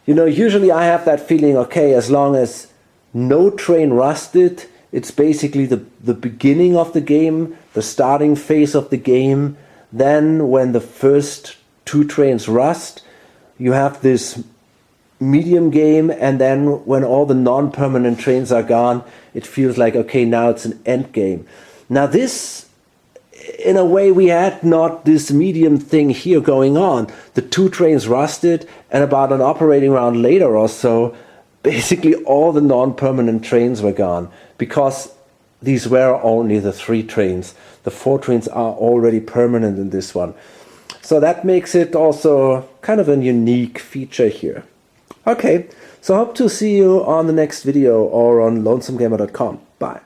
Usually I have that feeling, okay, as long as no train rusted, it's basically the beginning of the game, the starting phase of the game. Then when the first 2 trains rust, you have this medium game, and then when all the non-permanent trains are gone, it feels like, okay, now it's an end game. Now this, in a way, we had not this medium thing here going on. The 2 trains rusted, and about an operating round later or so, basically all the non-permanent trains were gone, because these were only the 3 trains. The 4 trains are already permanent in this one. So that makes it also kind of a unique feature here. Okay, so hope to see you on the next video or on lonesomegamer.com. Bye.